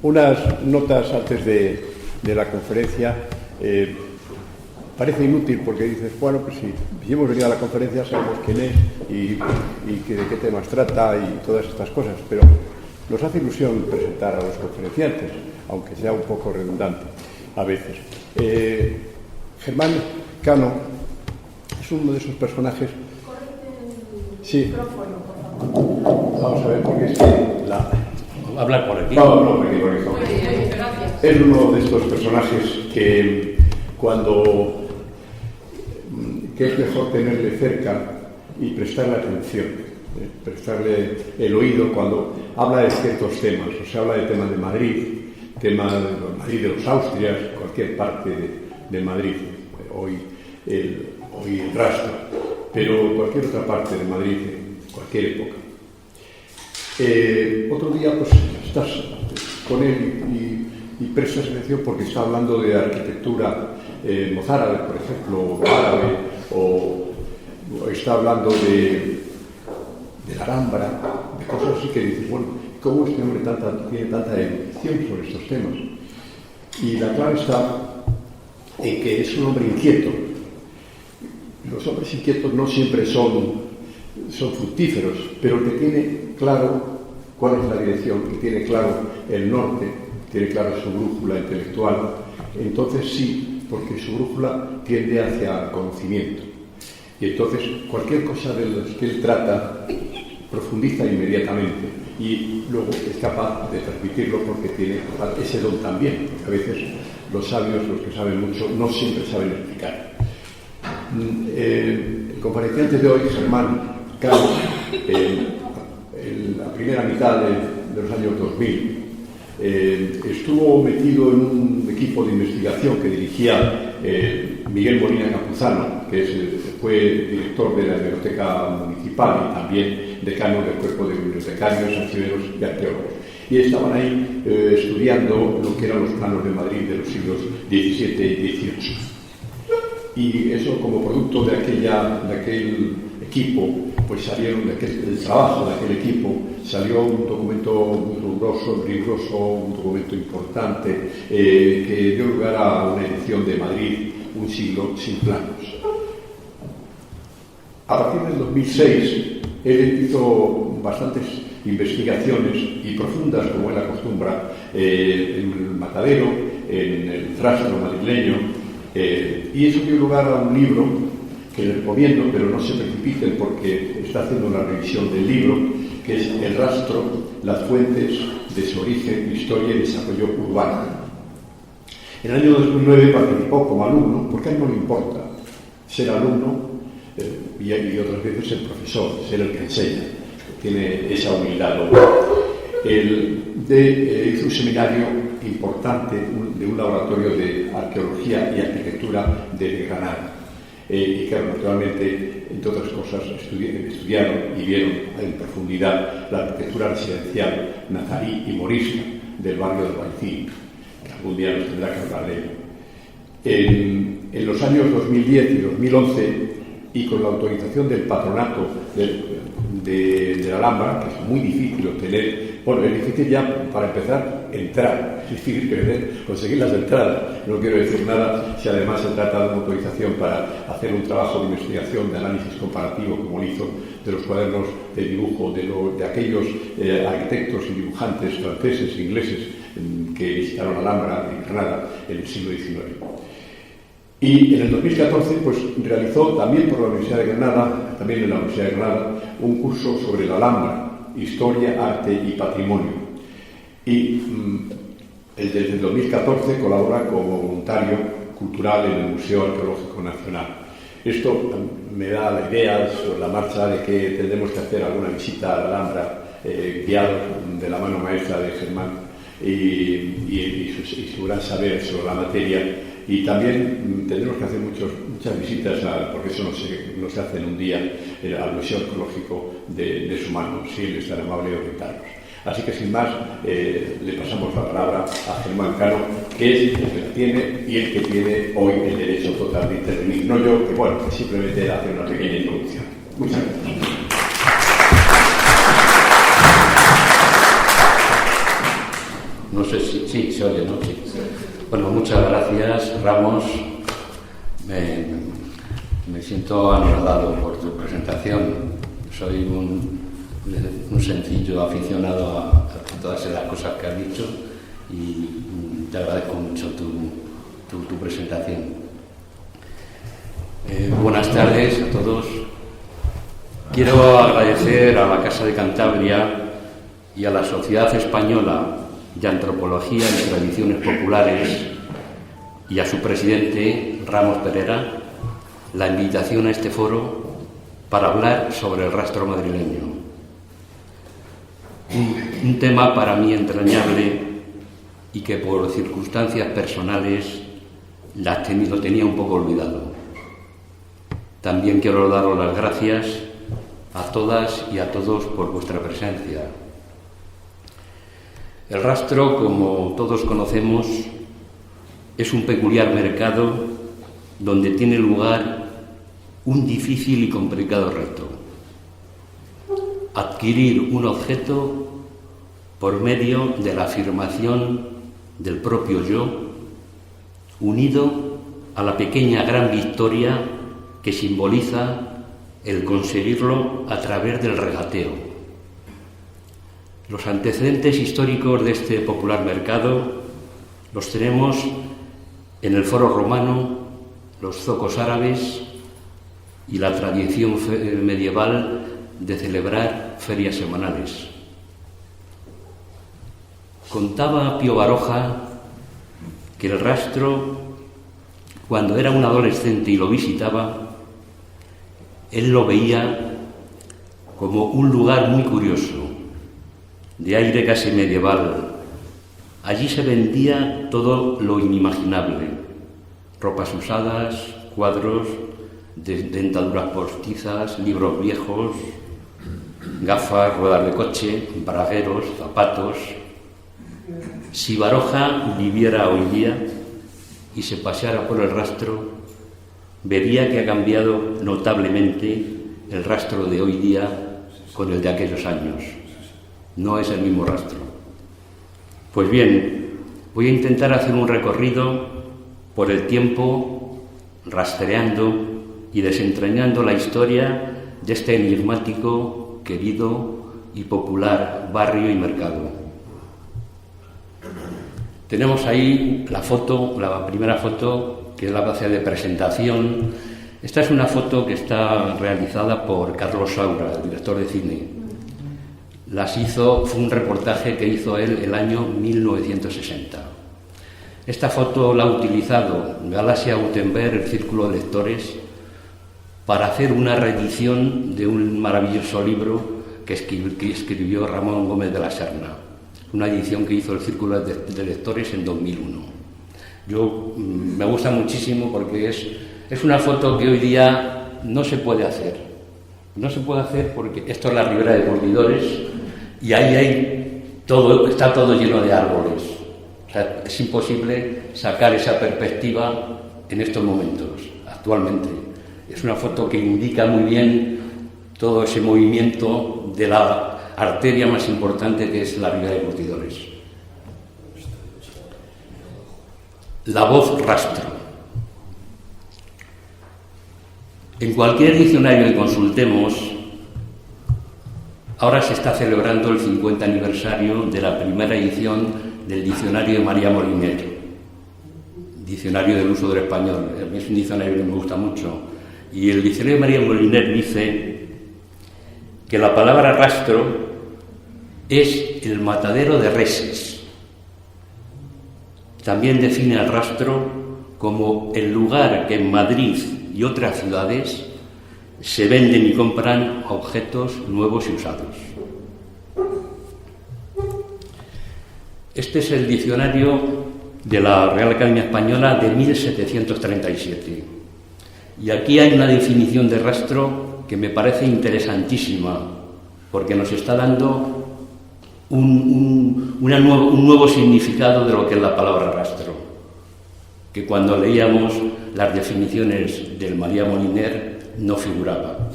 Unas notas antes de la conferencia. Parece inútil porque dices, bueno, pues si hemos venido a la conferencia sabemos quién es y de qué temas trata y todas estas cosas, pero nos hace ilusión presentar a los conferenciantes, aunque sea un poco redundante a veces. Germán Cano es uno de esos personajes. Sí. Vamos a ver, porque es que hablar por aquí. Vamos por aquí, por eso. Es uno de estos personajes que que es mejor tenerle cerca y prestarle atención, prestarle el oído cuando habla de ciertos temas. O sea, habla de temas de Madrid, tema de Madrid de los Austrias, cualquier parte de Madrid, hoy el rastro, pero cualquier otra parte de Madrid en cualquier época. Otro día pues estás con él y prestas atención porque está hablando de arquitectura mozárabe, por ejemplo, árabe, o está hablando de la Alhambra, de cosas así que dices, bueno, ¿cómo este hombre tiene tanta erudición sobre estos temas? Y la clave está en que es un hombre inquieto. Los hombres inquietos no siempre son fructíferos, pero que tiene claro cuál es la dirección, que tiene claro el norte, tiene claro su brújula intelectual. Entonces sí, porque su brújula tiende hacia el conocimiento. Y entonces cualquier cosa de las que él trata profundiza inmediatamente y luego es capaz de transmitirlo porque tiene ese don también, porque a veces los sabios, los que saben mucho, no siempre saben explicar. El conferenciante de hoy, Germán Cano, en la primera mitad de los años 2000, estuvo metido en un equipo de investigación que dirigía Miguel Molina Campuzano, que fue director de la Biblioteca Municipal y también decano del Cuerpo de Bibliotecarios, Archiveros y Arqueólogos. Y estaban ahí estudiando lo que eran los planos de Madrid de los siglos XVII y XVIII. Y eso, como producto de aquel equipo, pues salieron del trabajo de aquel equipo, salió un documento muy riguroso, un documento importante, que dio lugar a una edición de Madrid, Un siglo sin planos. A partir del 2006, él hizo bastantes investigaciones y profundas, como él acostumbra, en el Matadero, en el rastro madrileño, y eso dio lugar a un libro que les recomiendo, pero no se precipiten porque está haciendo una revisión del libro, que es El rastro, las fuentes de su origen, historia y desarrollo urbano. En el año 2009 participó como alumno, porque a él no le importa ser alumno y otras veces ser profesor, ser el que enseña, tiene esa humildad. Hizo un seminario importante de un laboratorio de arqueología y arquitectura de Granada. Y que naturalmente, entre otras cosas, estudiaron y vieron en profundidad la arquitectura residencial nazarí y morisca del barrio de Albaicín, que algún día nos tendrá que hablar de él. En los años 2010 y 2011, y con la autorización del patronato de la Alhambra, que es muy difícil obtener, bueno, es difícil ya para empezar entrar, es difícil conseguir las entradas, no quiero decir nada si además se trata de una autorización para hacer un trabajo de investigación, de análisis comparativo, como hizo de los cuadernos de dibujo de aquellos arquitectos y dibujantes franceses e ingleses que visitaron la Alhambra en Granada en el siglo XIX. Y en el 2014 pues, realizó también por la Universidad de Granada, también en la Universidad de Granada, un curso sobre la Alhambra, Historia, Arte y Patrimonio. Y desde el 2014 colabora como voluntario cultural en el Museo Arqueológico Nacional. Esto me da la idea sobre la marcha de que tendremos que hacer alguna visita a la Alhambra, guiados de la mano maestra de Germán y su gran saber sobre la materia. Y también tendremos que hacer muchas visitas, porque eso no se hace en un día, al Museo Arqueológico de su mano, si él es tan amable de orientarnos. Así que sin más, le pasamos la palabra a Germán Cano, que es el que la tiene y el que tiene hoy el derecho total de intervenir. No yo, que simplemente hace una pequeña introducción. Muchas gracias. No sé si Ramos, me siento anonadado por tu presentación. Soy un sencillo aficionado a todas las cosas que has dicho y te agradezco mucho tu presentación. Buenas tardes a todos. Quiero agradecer a la Casa de Cantabria y a la Sociedad Española de Antropología y Tradiciones Populares y a su presidente, Ramos Perera, la invitación a este foro para hablar sobre el rastro madrileño. Un tema para mí entrañable y que por circunstancias personales lo tenía un poco olvidado. También quiero daros las gracias a todas y a todos por vuestra presencia. El rastro, como todos conocemos, es un peculiar mercado donde tiene lugar un difícil y complicado reto: adquirir un objeto por medio de la afirmación del propio yo, unido a la pequeña gran victoria que simboliza el conseguirlo a través del regateo. Los antecedentes históricos de este popular mercado los tenemos en el foro romano, los zocos árabes y la tradición medieval de celebrar ferias semanales. Contaba Pío Baroja que el rastro, cuando era un adolescente y lo visitaba, él lo veía como un lugar muy curioso, de aire casi medieval. Allí se vendía todo lo inimaginable: ropas usadas, cuadros, dentaduras postizas, libros viejos, gafas, ruedas de coche, bragueros, zapatos. Si Baroja viviera hoy día y se paseara por el rastro, vería que ha cambiado notablemente el rastro de hoy día con el de aquellos años. No es el mismo rastro. Pues bien, voy a intentar hacer un recorrido por el tiempo, rastreando y desentrañando la historia de este enigmático, querido y popular barrio y mercado. Tenemos ahí la primera foto, que es la base de presentación. Esta es una foto que está realizada por Carlos Saura, el director de cine. Fue un reportaje que hizo él el año 1960. Esta foto la ha utilizado Galaxia Gutenberg, el Círculo de Lectores, para hacer una reedición de un maravilloso libro que escribió Ramón Gómez de la Serna, una edición que hizo el Círculo de Lectores en 2001. Me gusta muchísimo porque es una foto que hoy día no se puede hacer. No se puede hacer porque esto es la Ribera de Curtidores y ahí está todo lleno de árboles. O sea, es imposible sacar esa perspectiva en estos momentos, actualmente. Es una foto que indica muy bien todo ese movimiento de la arteria más importante que es la Ribera de Curtidores. La voz rastro. En cualquier diccionario que consultemos, ahora se está celebrando el 50 aniversario de la primera edición del diccionario de María Moliner, Diccionario del Uso del Español. Es un diccionario que me gusta mucho. Y el diccionario de María Moliner dice que la palabra rastro es el matadero de reses. También define al rastro como el lugar que en Madrid y otras ciudades se venden y compran objetos nuevos y usados. Este es el diccionario de la Real Academia Española de 1737. Y aquí hay una definición de rastro que me parece interesantísima, porque nos está dando un nuevo significado de lo que es la palabra rastro, que cuando leíamos las definiciones del María Moliner no figuraba.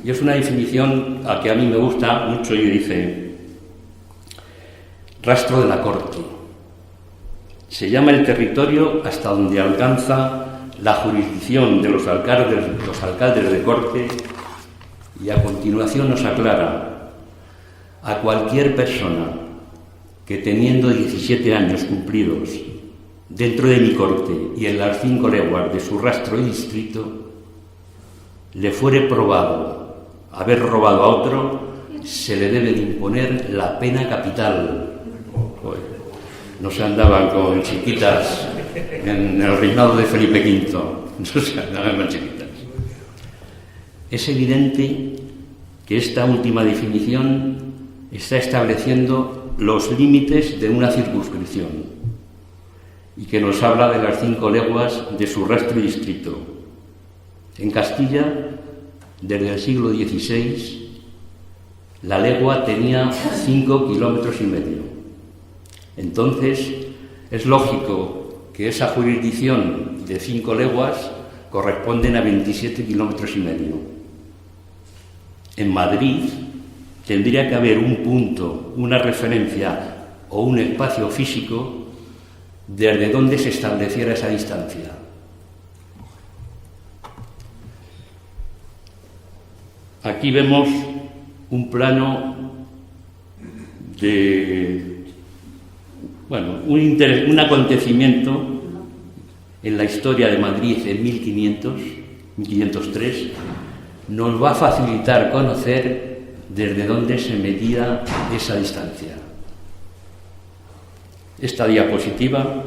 Y es una definición a que a mí me gusta mucho y dice: rastro de la corte, Se llama el territorio hasta donde alcanza la jurisdicción de los alcaldes de corte, y a continuación nos aclara: a cualquier persona que teniendo 17 años cumplidos dentro de mi corte y en las 5 leguas de su rastro y distrito, le fuere probado haber robado a otro, se le debe de imponer la pena capital. No se andaban con chiquitas en el reinado de Felipe V, no se andaban con chiquitas. Es evidente que esta última definición está estableciendo los límites de una circunscripción y que nos habla de las 5 leguas de su rastro y distrito. En Castilla, desde el siglo XVI, la legua tenía 5,5 kilómetros. Entonces, es lógico que esa jurisdicción de 5 leguas corresponden a 27,5 kilómetros. En Madrid tendría que haber un punto, una referencia o un espacio físico desde donde se estableciera esa distancia. Aquí vemos un plano de un acontecimiento en la historia de Madrid en 1503, nos va a facilitar conocer desde dónde se medía esa distancia. Esta diapositiva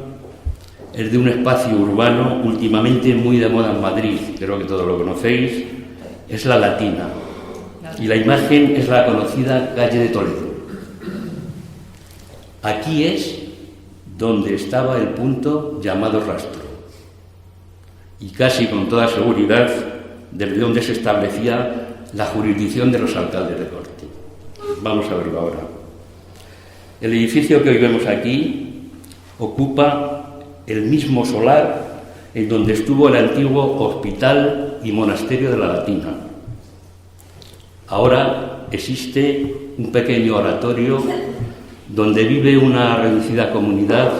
es de un espacio urbano últimamente muy de moda en Madrid, creo que todos lo conocéis, es la Latina, y la imagen es la conocida calle de Toledo. Aquí es donde estaba el punto llamado rastro, y casi con toda seguridad desde donde se establecía la jurisdicción de los alcaldes de corte. Vamos a verlo ahora. El edificio que hoy vemos aquí ocupa el mismo solar en donde estuvo el antiguo hospital y monasterio de la Latina. Ahora existe un pequeño oratorio donde vive una reducida comunidad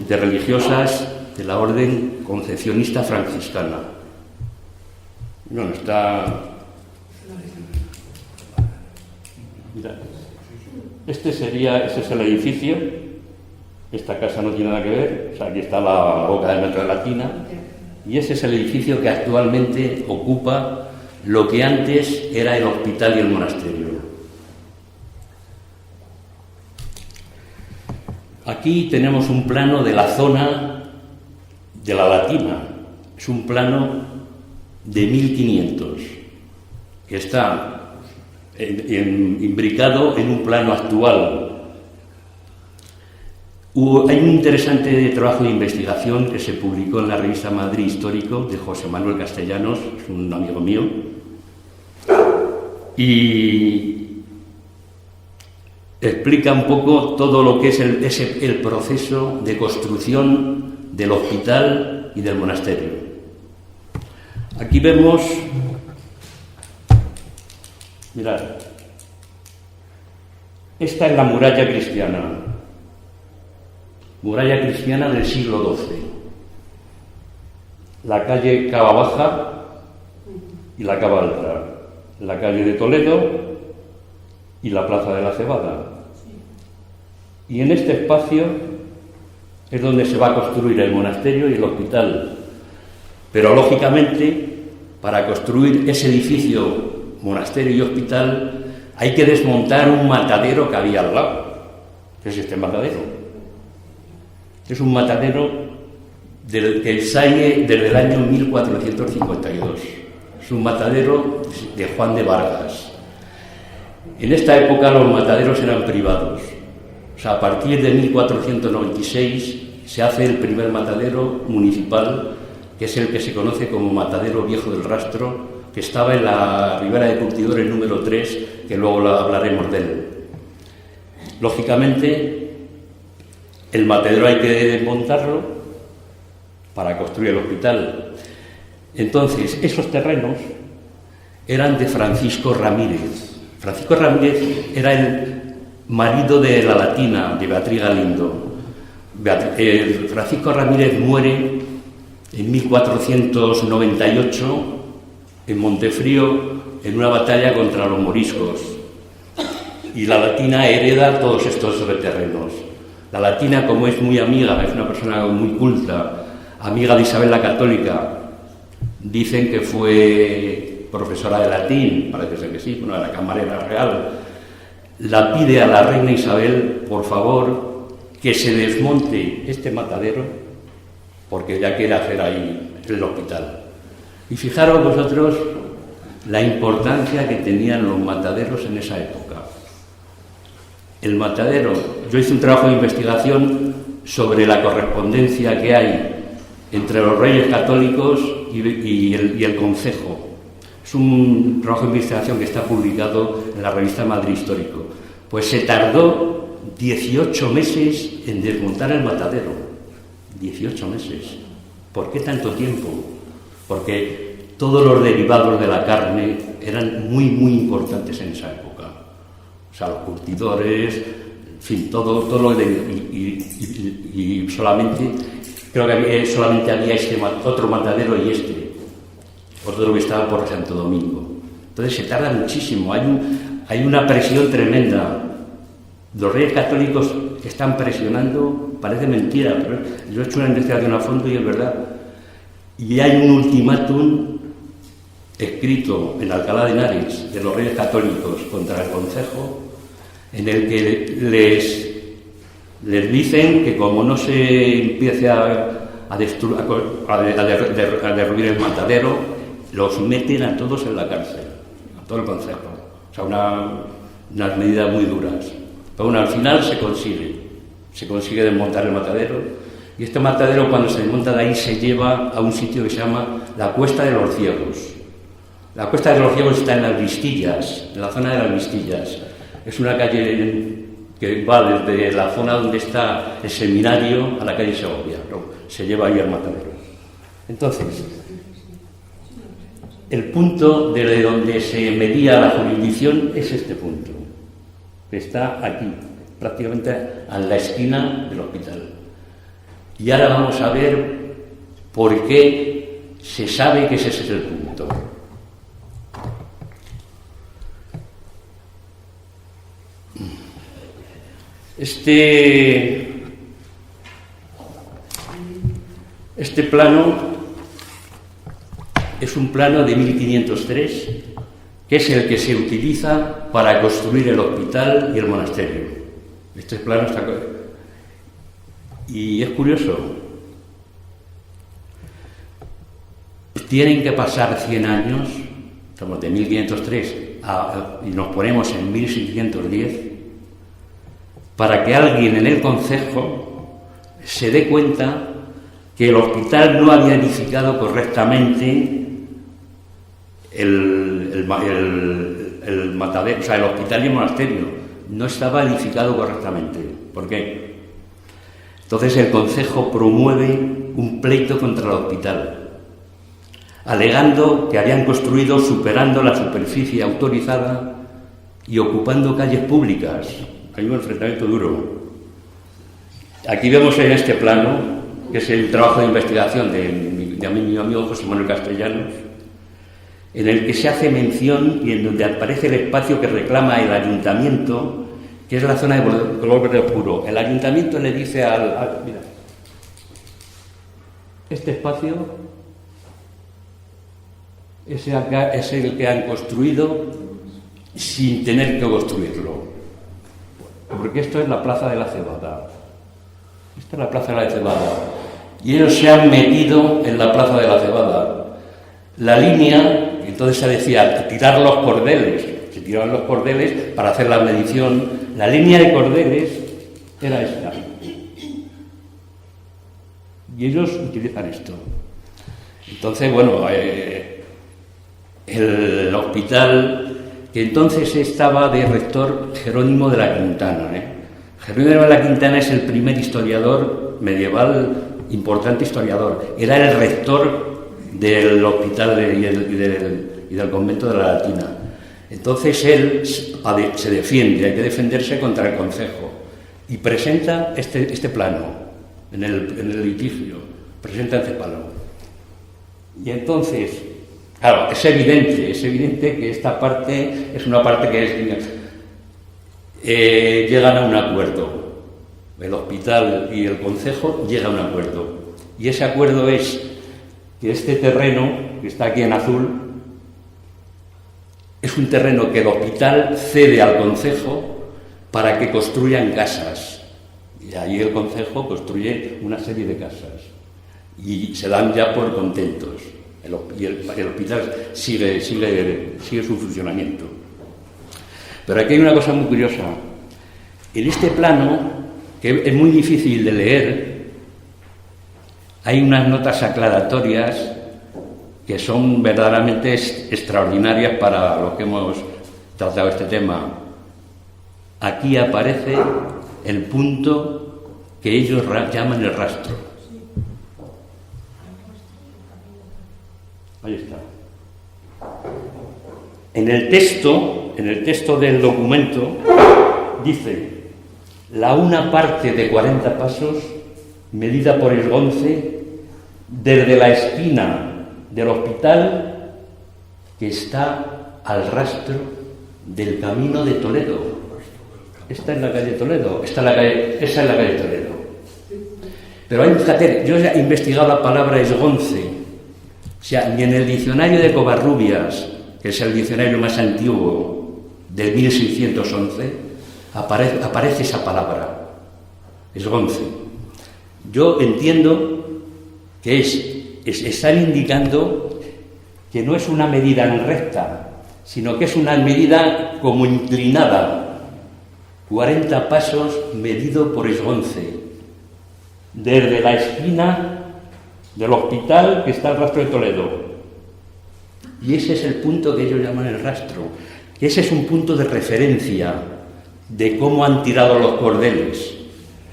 de religiosas de la orden concepcionista franciscana. Bueno, Mira, ese es el edificio. Esta casa no tiene nada que ver, o sea, aquí está la boca del metro de Latina, y ese es el edificio que actualmente ocupa lo que antes era el hospital y el monasterio. Aquí tenemos un plano de la zona de la Latina. Es un plano de 1500, que está imbricado en un plano actual. Hay un interesante trabajo de investigación que se publicó en la revista Madrid Histórico de José Manuel Castellanos, es un amigo mío, y explica un poco todo lo que es el proceso de construcción del hospital y del monasterio. Aquí vemos, mirad, esta es la muralla cristiana del siglo XII. La calle Cava Baja y la Cava Alta, la calle de Toledo y la Plaza de la Cebada. Y en este espacio es donde se va a construir el monasterio y el hospital. Pero lógicamente, para construir ese edificio, monasterio y hospital, hay que desmontar un matadero que había al lado. ¿Qué es este matadero? Es un matadero que sale desde el año 1452. Es un matadero de Juan de Vargas. En esta época los mataderos eran privados. O sea, a partir de 1496 se hace el primer matadero municipal, que es el que se conoce como Matadero Viejo del Rastro, que estaba en la Ribera de Curtidores número 3, que luego hablaremos de él. Lógicamente, el matadero hay que desmontarlo para construir el hospital. Entonces, esos terrenos eran de Francisco Ramírez. Francisco Ramírez era el marido de la Latina, de Beatriz Galindo. Francisco Ramírez muere en 1498 en Montefrío en una batalla contra los moriscos, y la Latina hereda todos estos terrenos. La Latina, como es muy amiga, es una persona muy culta, amiga de Isabel la Católica, dicen que fue profesora de latín, parece ser que sí, bueno, de la camarera real, la pide a la reina Isabel, por favor, que se desmonte este matadero, porque ya quiere hacer ahí el hospital. Y fijaros vosotros la importancia que tenían los mataderos en esa época. El matadero, yo hice un trabajo de investigación sobre la correspondencia que hay entre los reyes católicos y el concejo. Es un trabajo de investigación que está publicado en la revista Madrid Histórico. Pues se tardó 18 meses en desmontar el matadero. 18 meses. ¿Por qué tanto tiempo? Porque todos los derivados de la carne eran muy, muy importantes en esa época. O sea, los curtidores, en fin, todo lo de... Y solamente... Creo que solamente había otro matadero y otro que estaba por Santo Domingo. Entonces se tarda muchísimo, hay una presión tremenda. Los reyes católicos están presionando, parece mentira, pero yo he hecho una investigación a fondo y es verdad. Y hay un ultimátum escrito en Alcalá de Henares de los reyes católicos contra el concejo, en el que les dicen que como no se empiece a derruir el matadero, los meten a todos en la cárcel, a todo el concejo. O sea, unas medidas muy duras. Pero bueno, al final se consigue desmontar el matadero, y este matadero, cuando se desmonta de ahí, se lleva a un sitio que se llama la Cuesta de los Ciegos. La Cuesta de los Ciegos está en las Vistillas, en la zona de las Vistillas. Es una calle que va desde la zona donde está el seminario a la calle Segovia. Se lleva ahí al matadero. Entonces, el punto de donde se medía la jurisdicción es este punto, que está aquí, prácticamente a la esquina del hospital. Y ahora vamos a ver por qué se sabe que ese es el punto. Este plano es un plano de 1503, que es el que se utiliza para construir el hospital y el monasterio. Este plano está... Y es curioso. Tienen que pasar 100 años, estamos de 1503 y nos ponemos en 1610, para que alguien en el concejo se dé cuenta que el hospital no había edificado correctamente el matadero, o sea, el hospital y el monasterio no estaba edificado correctamente. ¿Por qué? Entonces el concejo promueve un pleito contra el hospital, alegando que habían construido superando la superficie autorizada y ocupando calles públicas. Hay un enfrentamiento duro. Aquí vemos en este plano, que es el trabajo de investigación de mi amigo José Manuel Castellanos, en el que se hace mención y en donde aparece el espacio que reclama el ayuntamiento, que es la zona de color verde oscuro. El ayuntamiento le dice mira, este espacio es el que han construido sin tener que construirlo. Porque esto es la Plaza de la Cebada. Esta es la Plaza de la Cebada. Y ellos se han metido en la Plaza de la Cebada. La línea, entonces se decía, tirar los cordeles. Se tiraban los cordeles para hacer la medición. La línea de cordeles era esta. Y ellos utilizan esto. Entonces, bueno, el hospital... que entonces estaba de rector Jerónimo de la Quintana. Jerónimo de la Quintana es el primer historiador medieval, importante historiador. Era el rector del hospital y del convento de la Latina. Entonces él se defiende, hay que defenderse contra el concejo, y presenta este plano. en el litigio, presenta encefalo. Y entonces, claro, es evidente que esta parte es una parte que llegan a un acuerdo. El hospital y el concejo llegan a un acuerdo. Y ese acuerdo es que este terreno, que está aquí en azul, es un terreno que el hospital cede al concejo para que construyan casas. Y ahí el concejo construye una serie de casas. Y se dan ya por contentos. El hospital sigue su funcionamiento. Pero aquí hay una cosa muy curiosa. En este plano, que es muy difícil de leer, hay unas notas aclaratorias que son verdaderamente extraordinarias para los que hemos tratado este tema. Aquí aparece el punto que ellos llaman el rastro. Ahí está. En el texto del documento dice: la una parte de 40 pasos, medida por Esgonce, desde la esquina del hospital que está al rastro del camino de Toledo. Esta es la calle Toledo, esa es la calle Toledo. Pero hay, fíjate, yo he investigado la palabra Esgonce, o sea, ni en el diccionario de Covarrubias, que es el diccionario más antiguo de 1611, aparece esa palabra, Esgonce. Yo entiendo que están indicando que no es una medida en recta, sino que es una medida como inclinada. 40 pasos medido por Esgonce, desde la esquina del hospital que está al rastro de Toledo. Y ese es el punto que ellos llaman el rastro. Ese es un punto de referencia de cómo han tirado los cordeles.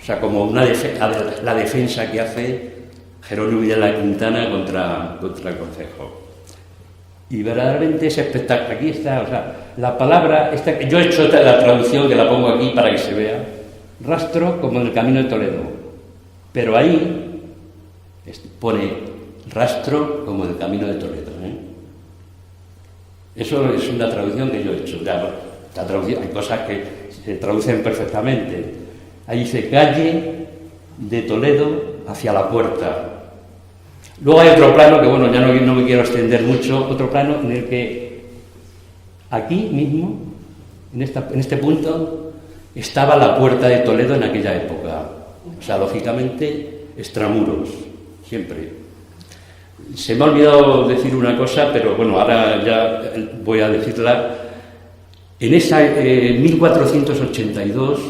O sea, como la defensa que hace Jerónimo de la Quintana contra el concejo. Y verdaderamente es espectacular. Aquí está, o sea, la palabra, yo he hecho la traducción que la pongo aquí para que se vea. Rastro como en el camino de Toledo. Pero ahí pone rastro como en el camino de Toledo. Eso es una traducción que yo he hecho. La traducción, hay cosas que se traducen perfectamente. Ahí dice calle de Toledo hacia la puerta. Luego hay otro plano que, bueno, ya no me quiero extender mucho, otro plano en el que aquí mismo, en este punto, estaba la puerta de Toledo en aquella época. O sea, lógicamente, extramuros, siempre. Se me ha olvidado decir una cosa, pero bueno, ahora ya voy a decirla. En esa 1482,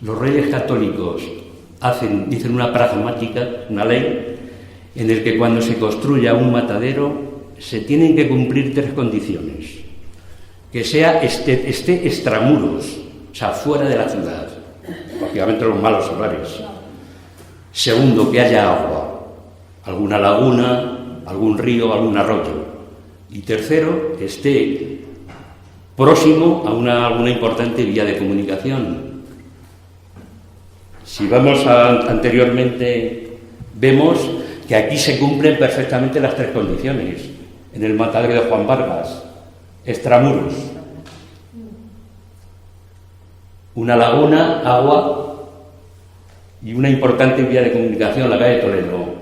los reyes católicos dicen una pragmática, una ley, en el que cuando se construya un matadero se tienen que cumplir 3 condiciones. Que esté extramuros, o sea, fuera de la ciudad, lógicamente los malos horarios. Segundo, que haya agua, alguna laguna, algún río, algún arroyo. Y tercero, que esté próximo a alguna importante vía de comunicación. Si vamos anteriormente, vemos que aquí se cumplen perfectamente las 3 condiciones. En el matadero de Juan Vargas, extramuros, una laguna, agua y una importante vía de comunicación, la calle de Toledo.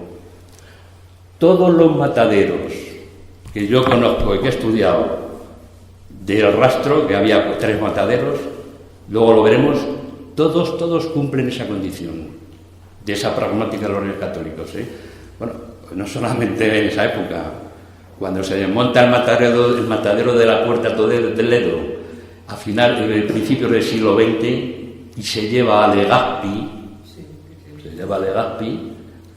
Todos los mataderos que yo conozco y que he estudiado del rastro, que había 3 mataderos, luego lo veremos, todos cumplen esa condición de esa pragmática de los reyes católicos. Bueno, no solamente en esa época, cuando se desmonta el matadero de la Puerta de Toledo, en el principio del siglo XX, y se lleva a Legazpi,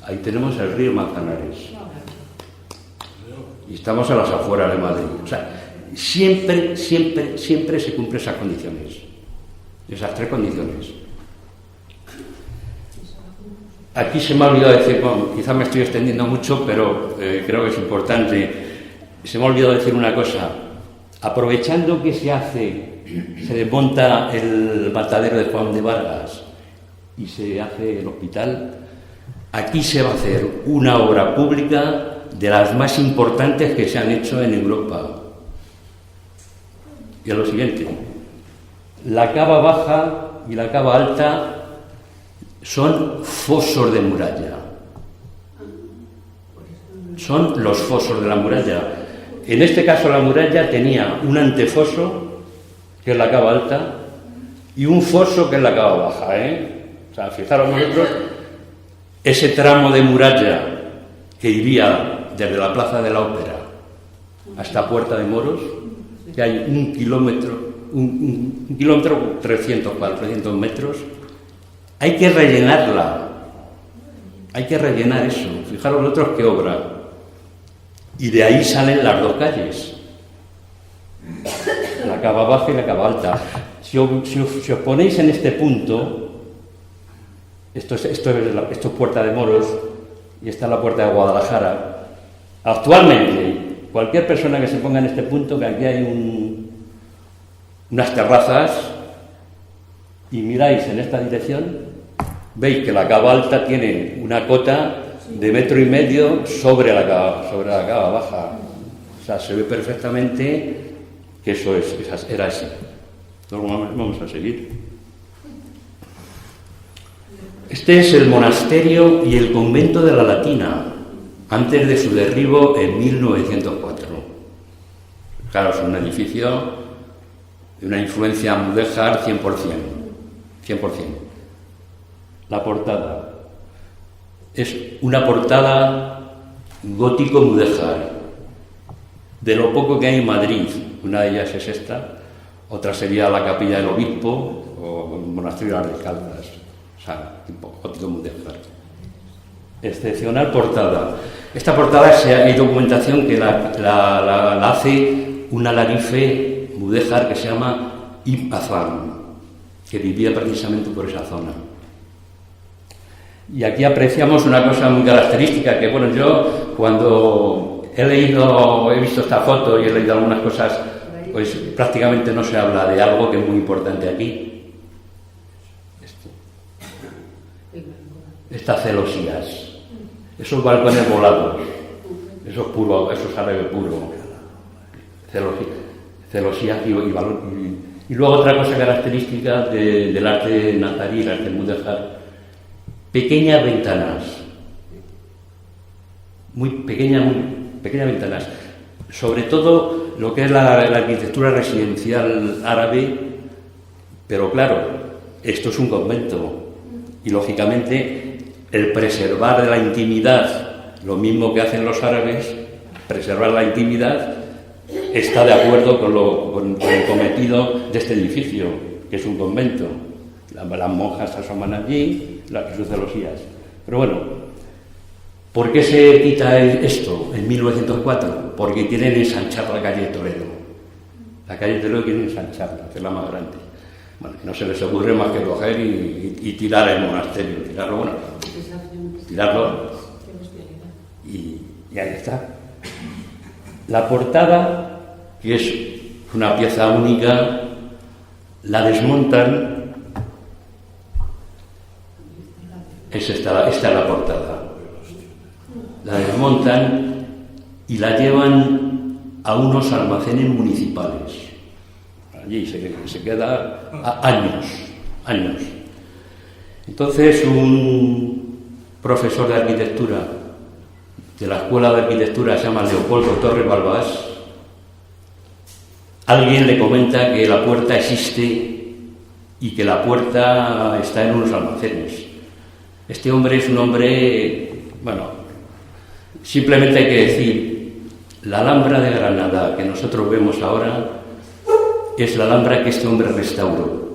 ahí tenemos el río Manzanares. Y estamos a las afueras de Madrid. O sea, siempre se cumplen esas condiciones, esas 3 condiciones. Aquí se me ha olvidado decir, bueno, quizás me estoy extendiendo mucho, pero creo que es importante. Se me ha olvidado decir una cosa. Aprovechando que se desmonta el matadero de Juan de Vargas y se hace el hospital, aquí se va a hacer una obra pública de las más importantes que se han hecho en Europa. Y es lo siguiente, la cava baja y la cava alta son fosos de muralla. Son los fosos de la muralla. En este caso la muralla tenía un antefoso, que es la cava alta, y un foso, que es la cava baja, O sea, fijaros vosotros, ese tramo de muralla que iría desde la Plaza de la Ópera hasta Puerta de Moros, que hay un kilómetro 300, 400 metros, hay que rellenarla. Hay que rellenar eso. Fijaros vosotros qué obra. Y de ahí salen las dos calles, la cava baja y la cava alta. Si os ponéis en este punto, esto es Puerta de Moros y esta es la Puerta de Guadalajara. Actualmente, cualquier persona que se ponga en este punto, que aquí hay unas terrazas, y miráis en esta dirección, veis que la cava alta tiene una cota de 1,5 metros sobre la cava baja. O sea, se ve perfectamente que eso era así. Entonces, vamos a seguir. Este es el monasterio y el convento de la Latina, antes de su derribo en 1904. Claro, es un edificio de una influencia mudéjar 100%. La portada es una portada gótico-mudéjar, de lo poco que hay en Madrid. Una de ellas es esta, otra sería la Capilla del Obispo o el Monasterio de las Descalzas, o sea, tipo gótico-mudéjar. Excepcional portada. Esta portada hay documentación que la hace un alarife mudéjar que se llama Ibn Hazan, que vivía precisamente por esa zona. Y aquí apreciamos una cosa muy característica, que bueno, yo cuando he visto esta foto y he leído algunas cosas, pues prácticamente no se habla de algo que es muy importante aquí. Estas celosías, esos balcones volados, eso es puro, eso es árabe puro. Celosías y luego otra cosa característica del arte nazarí, el arte mudéjar, pequeñas ventanas, muy pequeñas ventanas, sobre todo lo que es la arquitectura residencial árabe, pero claro, esto es un convento y lógicamente el preservar la intimidad, lo mismo que hacen los árabes, preservar la intimidad, está de acuerdo con el cometido de este edificio, que es un convento. Las monjas se asoman allí, las sus celosías. Pero bueno, ¿por qué se quita esto en 1904? Porque quieren ensanchar la calle de Toledo. La calle de Toledo quieren ensancharla, hacerla más grande. Bueno, no se les ocurre más que coger y tirar el monasterio, tirarlo y ahí está. La portada, que es una pieza única, la desmontan. Esta es la portada. La desmontan y la llevan a unos almacenes municipales. Allí se queda años. Entonces un profesor de arquitectura de la Escuela de Arquitectura, se llama Leopoldo Torres Balbás, alguien le comenta que la puerta existe y que la puerta está en unos almacenes. Este hombre es un hombre, bueno, simplemente hay que decir, la Alhambra de Granada que nosotros vemos ahora es la Alhambra que este hombre restauró.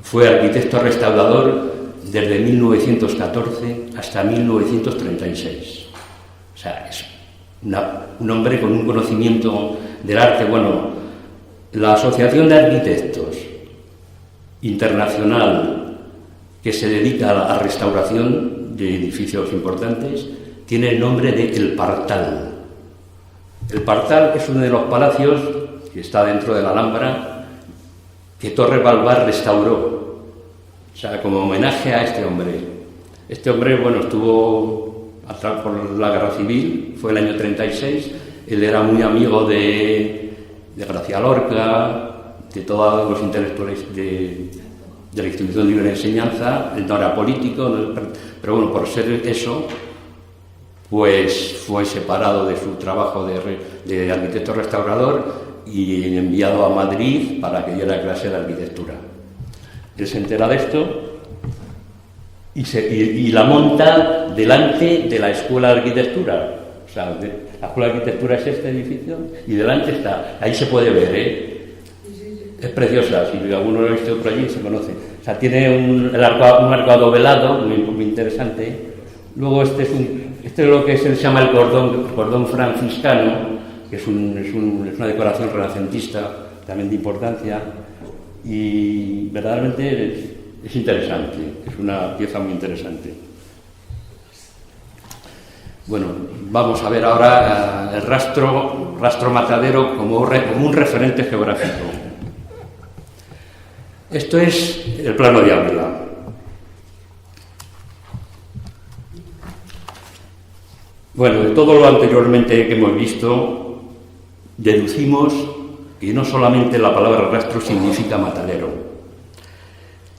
Fue arquitecto restaurador desde 1914 hasta 1936. O sea, es un hombre con un conocimiento del arte. Bueno, la Asociación de Arquitectos Internacional que se dedica a la restauración de edificios importantes tiene el nombre de El Partal. El Partal es uno de los palacios que está dentro de la Alhambra que Torres Balbás restauró. O sea, como homenaje a este hombre. Este hombre, bueno, estuvo atrás por la Guerra Civil, fue el año 36, él era muy amigo de García Lorca, de todos los intelectuales de la Institución Libre de Enseñanza. Él no era político, pero bueno, por ser eso, pues fue separado de su trabajo de arquitecto restaurador y enviado a Madrid para que diera clase de arquitectura. Él se entera de esto y la monta delante de la Escuela de Arquitectura. O sea, la Escuela de Arquitectura es este edificio y delante está. Ahí se puede ver, ¿eh? Es preciosa, si alguno lo ha visto por allí se conoce. O sea, tiene un arco adovelado muy interesante. Luego este es lo que se llama el cordón franciscano, que es una decoración renacentista también de importancia, y verdaderamente es interesante, es una pieza muy interesante. Bueno, vamos a ver ahora el rastro Matadero como un referente geográfico. Esto es el plano de Ávila. Bueno, de todo lo anteriormente que hemos visto, deducimos que no solamente la palabra rastro significa matadero.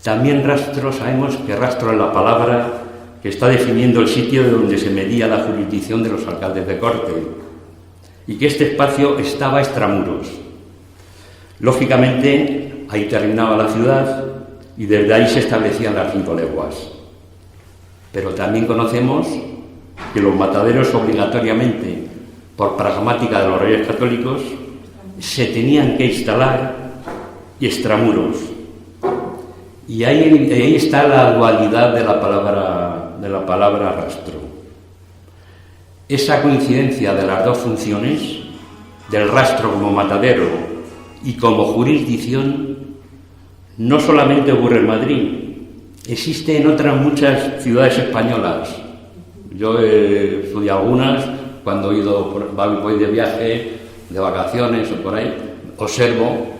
También rastro, sabemos que rastro es la palabra que está definiendo el sitio de donde se medía la jurisdicción de los alcaldes de corte y que este espacio estaba extramuros. Lógicamente, ahí terminaba la ciudad y desde ahí se establecían las 5 leguas. Pero también conocemos que los mataderos obligatoriamente, por pragmática de los reyes católicos, se tenían que instalar extramuros. Y ahí está la dualidad de la palabra rastro. Esa coincidencia de las dos funciones, del rastro como matadero y como jurisdicción, no solamente ocurre en Madrid, existe en otras muchas ciudades españolas. Yo he estudiado algunas, cuando he ido voy de viaje, de vacaciones o por ahí, observo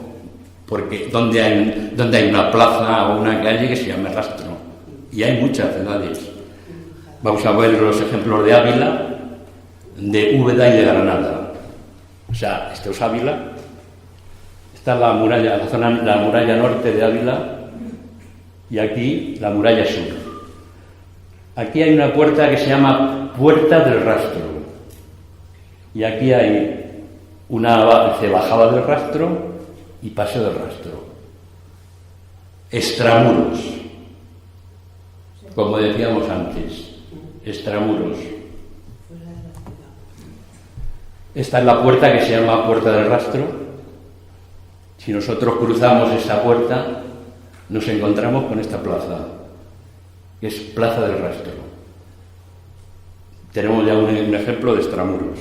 porque donde hay una plaza o una calle que se llama rastro. Y hay muchas ciudades. Vamos a ver los ejemplos de Ávila, de Úbeda y de Granada. O sea, esto es Ávila. Está la muralla norte de Ávila y aquí la muralla sur. Aquí hay una puerta que se llama Puerta del Rastro. Y aquí hay una bajada del rastro y paseo del rastro. Extramuros. Como decíamos antes, extramuros. Esta es la puerta que se llama Puerta del Rastro. Si nosotros cruzamos esa puerta, nos encontramos con esta plaza, que es Plaza del Rastro. Tenemos ya un ejemplo de extramuros.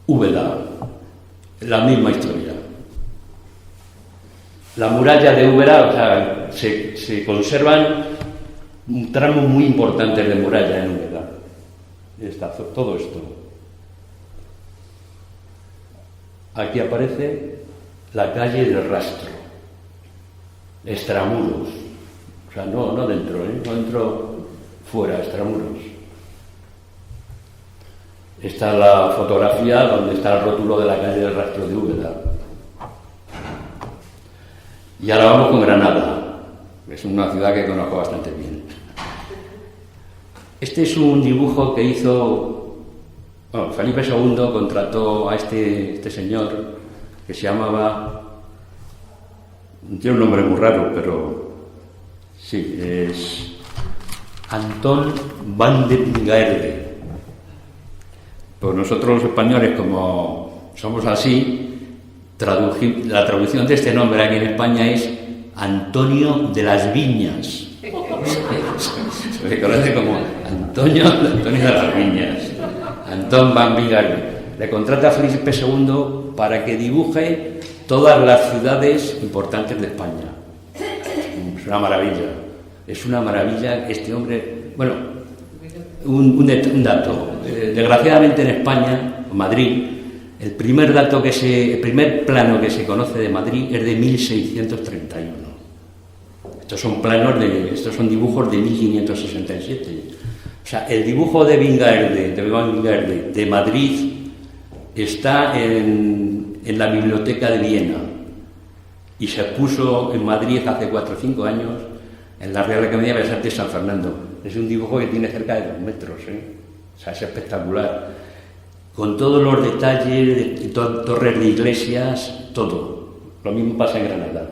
Úbeda, la misma historia. La muralla de Úbeda, o sea, se conservan tramos muy importantes de muralla en Úbeda. Todo esto. Aquí aparece la calle del Rastro, extramuros. O sea, no dentro, no dentro, fuera, extramuros. Está la fotografía donde está el rótulo de la calle del Rastro de Úbeda. Y ahora vamos con Granada. Es una ciudad que conozco bastante bien. Este es un dibujo que hizo... Bueno, Felipe II contrató a este señor que se llamaba... Tiene un nombre muy raro, pero... Sí, es... Antón van de Pingaerde. Pues nosotros los españoles, como somos así, la traducción de este nombre aquí en España es Antonio de las Viñas. Se le conoce como Antonio de las Viñas. Antón van Pingaerde. Le contrata a Felipe II para que dibuje todas las ciudades importantes de España. Es una maravilla. Es una maravilla este hombre. Bueno, un dato. Desgraciadamente en España, Madrid, el primer plano que se conoce de Madrid es de 1631. Estos son dibujos de 1567. O sea, el dibujo de Vingaerde de Madrid está en la biblioteca de Viena y se expuso en Madrid hace 4 o 5 años en la Real Academia de Bellas Artes de San Fernando. Es un dibujo que tiene cerca de 2 metros, O sea, es espectacular. Con todos los detalles, de torres de iglesias, todo. Lo mismo pasa en Granada.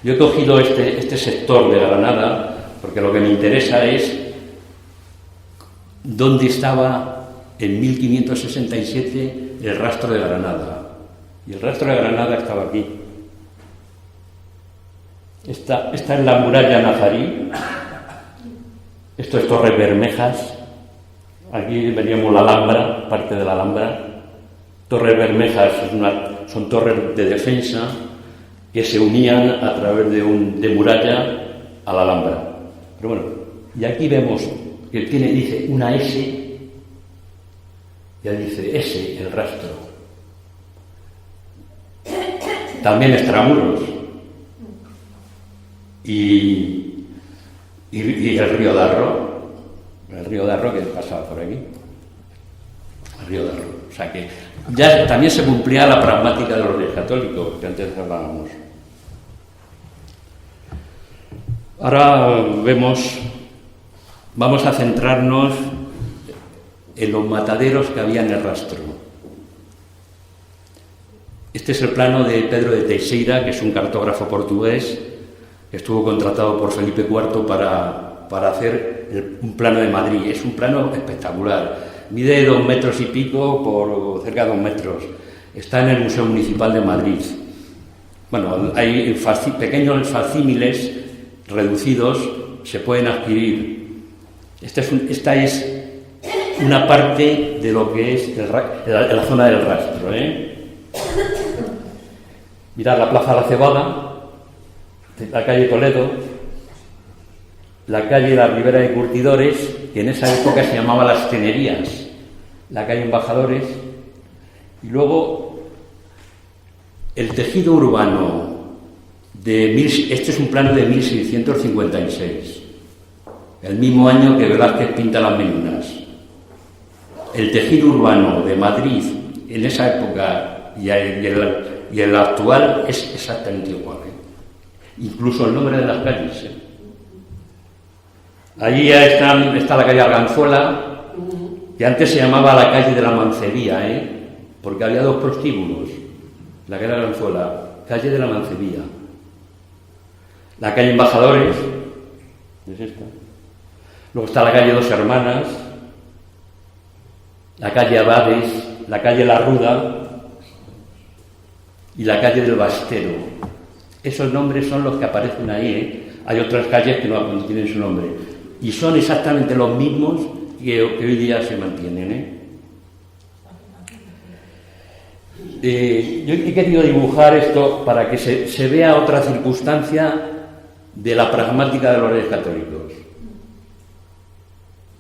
Yo he cogido este sector de Granada porque lo que me interesa es dónde estaba en 1567 el rastro de Granada. Y el rastro de Granada estaba aquí. Esta es la muralla nazarí. Esto es Torres Bermejas. Aquí veríamos la Alhambra, parte de la Alhambra. Torres Bermejas son torres de defensa que se unían a través de muralla a la Alhambra. Pero bueno, y aquí vemos que dice una S, ya dice S, el rastro. También extramuros. Y el río Darro. El río Darro que pasaba por aquí. El río Darro. O sea que ya también se cumplía la pragmática de los Reyes Católicos, que antes hablábamos. Ahora vamos a centrarnos en los mataderos que había en el rastro. Este es el plano de Pedro de Teixeira, que es un cartógrafo portugués, que estuvo contratado por Felipe IV para hacer un plano de Madrid. Es un plano espectacular. Mide 2 metros y pico por cerca de 2 metros. Está en el Museo Municipal de Madrid. Bueno, hay pequeños facímiles reducidos, se pueden adquirir. Esta es una parte de lo que es la zona del rastro. Mirad la Plaza de la Cebada, la calle Toledo, la calle La Ribera de Curtidores, que en esa época se llamaba Las Tenerías, la calle Embajadores, y luego el tejido urbano este es un plano de 1656, el mismo año que Velázquez pinta las Meninas. El tejido urbano de Madrid en esa época y el actual es exactamente igual, incluso el nombre de las calles. Allí ya está la calle Arganzuela, que antes se llamaba la calle de la Mancebía, porque había 2 prostíbulos, la calle Arganzuela, calle de la Mancebía. La calle Embajadores, es esta. Luego está la calle Dos Hermanas, la calle Abades, la calle La Ruda y la calle del Bastero. Esos nombres son los que aparecen ahí. Hay otras calles que no tienen su nombre. Y son exactamente los mismos que hoy día se mantienen. Yo he querido dibujar esto para que se vea otra circunstancia de la pragmática de los Reyes Católicos.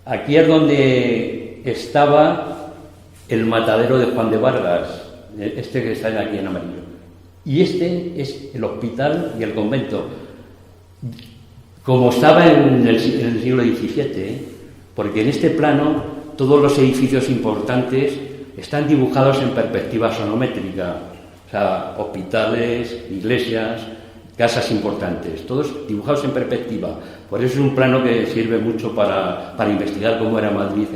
Aquí es donde estaba el matadero de Juan de Vargas, este que está aquí en amarillo. Y este es el hospital y el convento, como estaba en el siglo XVII, porque en este plano todos los edificios importantes están dibujados en perspectiva sonométrica, o sea, hospitales, iglesias, casas importantes, todos dibujados en perspectiva. Por eso es un plano que sirve mucho para investigar cómo era Madrid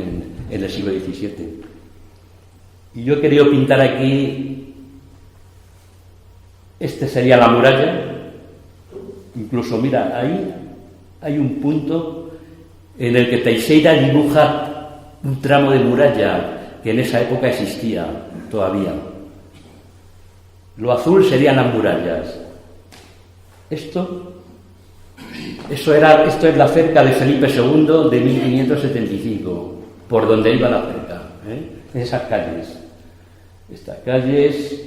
en el siglo XVII. Y yo he querido pintar aquí, este sería la muralla, incluso mira, ahí hay un punto en el que Teixeira dibuja un tramo de muralla que en esa época existía todavía. Lo azul serían las murallas. Esto es la cerca de Felipe II de 1575, por donde iba la cerca, esas calles. Estas calles,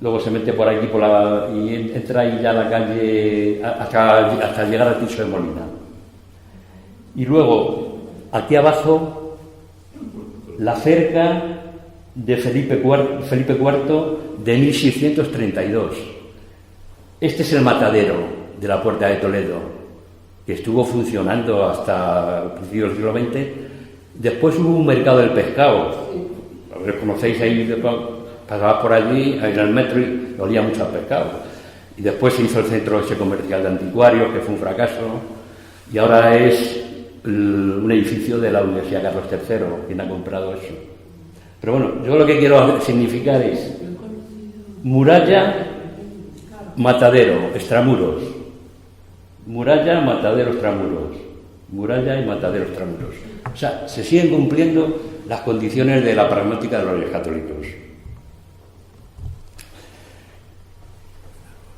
luego se mete por aquí y entra ahí ya la calle hasta llegar al Tirso de Molina. Y luego, aquí abajo, la cerca de Felipe IV de 1632. Este es el matadero de la Puerta de Toledo. que estuvo funcionando hasta el principio del siglo XX. Después hubo un mercado del pescado. A ver, conocéis ahí, pasabas por allí en el metro y olía mucho al pescado. Y después se hizo el centro ese comercial de anticuarios, que fue un fracaso, y ahora es un edificio de la Universidad Carlos III, quien ha comprado eso. Pero bueno, yo lo que quiero significar es muralla, matadero, extramuros. Muralla, matadero, extramuros. Muralla y matadero, extramuros. O sea, se siguen cumpliendo las condiciones de la pragmática de los Reyes Católicos.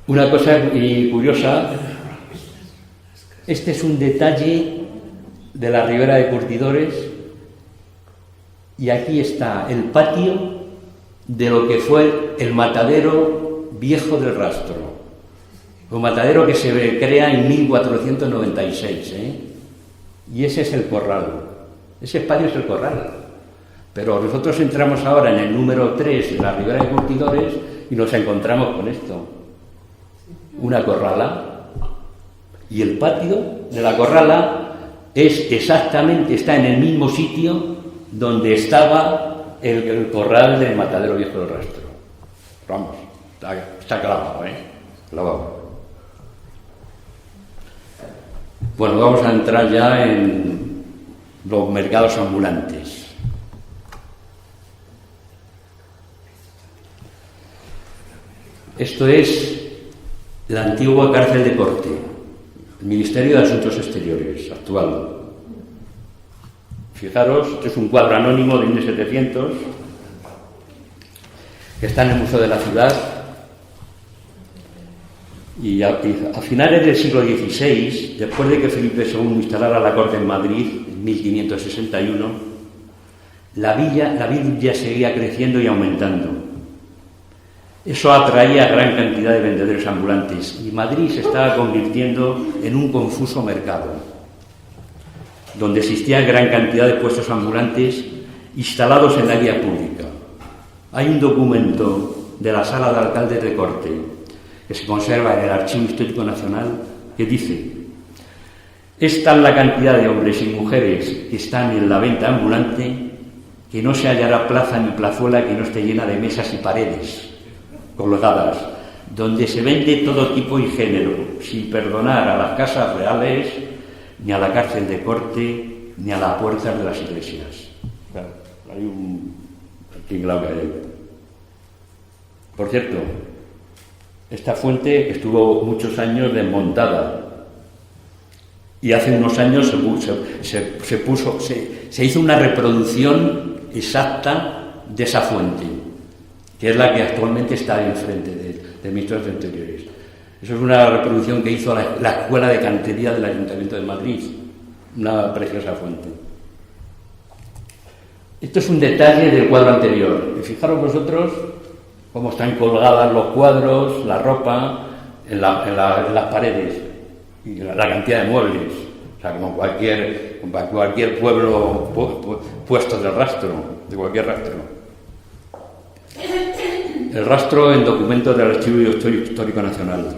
Una cosa curiosa, este es un detalle de la Ribera de Curtidores, y aquí está el patio de lo que fue el matadero viejo del Rastro, un matadero que se crea en 1496, y ese es el corral, ese patio es el corral. Pero nosotros entramos ahora en el número 3 de la Ribera de Curtidores y nos encontramos con esto, una corrala, y el patio de la corrala está en el mismo sitio donde estaba el corral del matadero viejo del Rastro. Vamos, está clavado, clavado. Bueno, vamos a entrar ya en los mercados ambulantes. Esto es la antigua cárcel de Corte, el Ministerio de Asuntos Exteriores actual. Fijaros, este es un cuadro anónimo de 1700 que está en el Museo de la Ciudad, y a finales del siglo XVI, después de que Felipe II instalara la corte en Madrid en 1561, la villa seguía creciendo y aumentando. Eso atraía a gran cantidad de vendedores ambulantes, y Madrid se estaba convirtiendo en un confuso mercado, donde existía gran cantidad de puestos ambulantes instalados en la vía pública. Hay un documento de la Sala de Alcaldes de Corte que se conserva en el Archivo Histórico Nacional, que dice: es tal la cantidad de hombres y mujeres que están en la venta ambulante que no se hallará plaza ni plazuela que no esté llena de mesas y paredes colgadas, donde se vende todo tipo y género, sin perdonar a las casas reales, ni a la cárcel de Corte, ni a las puertas de las iglesias. Claro, hay un tinglao que hay ahí. Por cierto, esta fuente estuvo muchos años desmontada, y hace unos años se hizo una reproducción exacta de esa fuente, que es la que actualmente está enfrente del Ministerio de Interiores. Eso es una reproducción que hizo la Escuela de Cantería del Ayuntamiento de Madrid, una preciosa fuente. Esto es un detalle del cuadro anterior. Y fijaros vosotros cómo están colgadas los cuadros, la ropa, en las paredes, y la cantidad de muebles. O sea, como cualquier pueblo puesto del rastro, de cualquier rastro. El rastro en documentos del Archivo Histórico Nacional.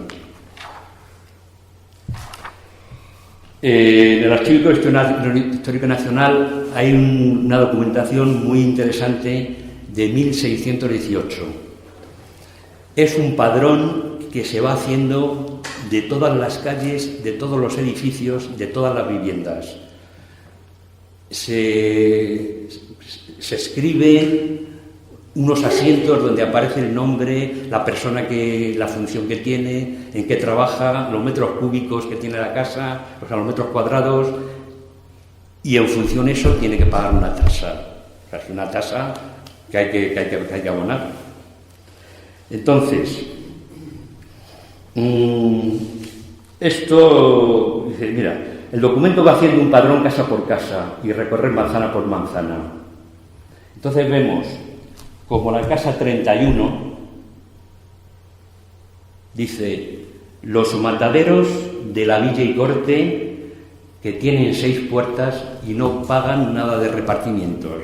En el Archivo Histórico Nacional hay una documentación muy interesante de 1618. Es un padrón que se va haciendo de todas las calles, de todos los edificios, de todas las viviendas. Se escribe unos asientos donde aparece el nombre, la persona, la función que tiene, en qué trabaja, los metros cúbicos que tiene la casa, o sea, los metros cuadrados, y en función de eso tiene que pagar una tasa. O sea, es una tasa que hay que abonar. Entonces, esto, dice, mira, el documento va haciendo un padrón casa por casa y recorrer manzana por manzana. Entonces vemos como la casa 31 dice: los mataderos de la Villa y Corte, que tienen 6 puertas y no pagan nada de repartimientos.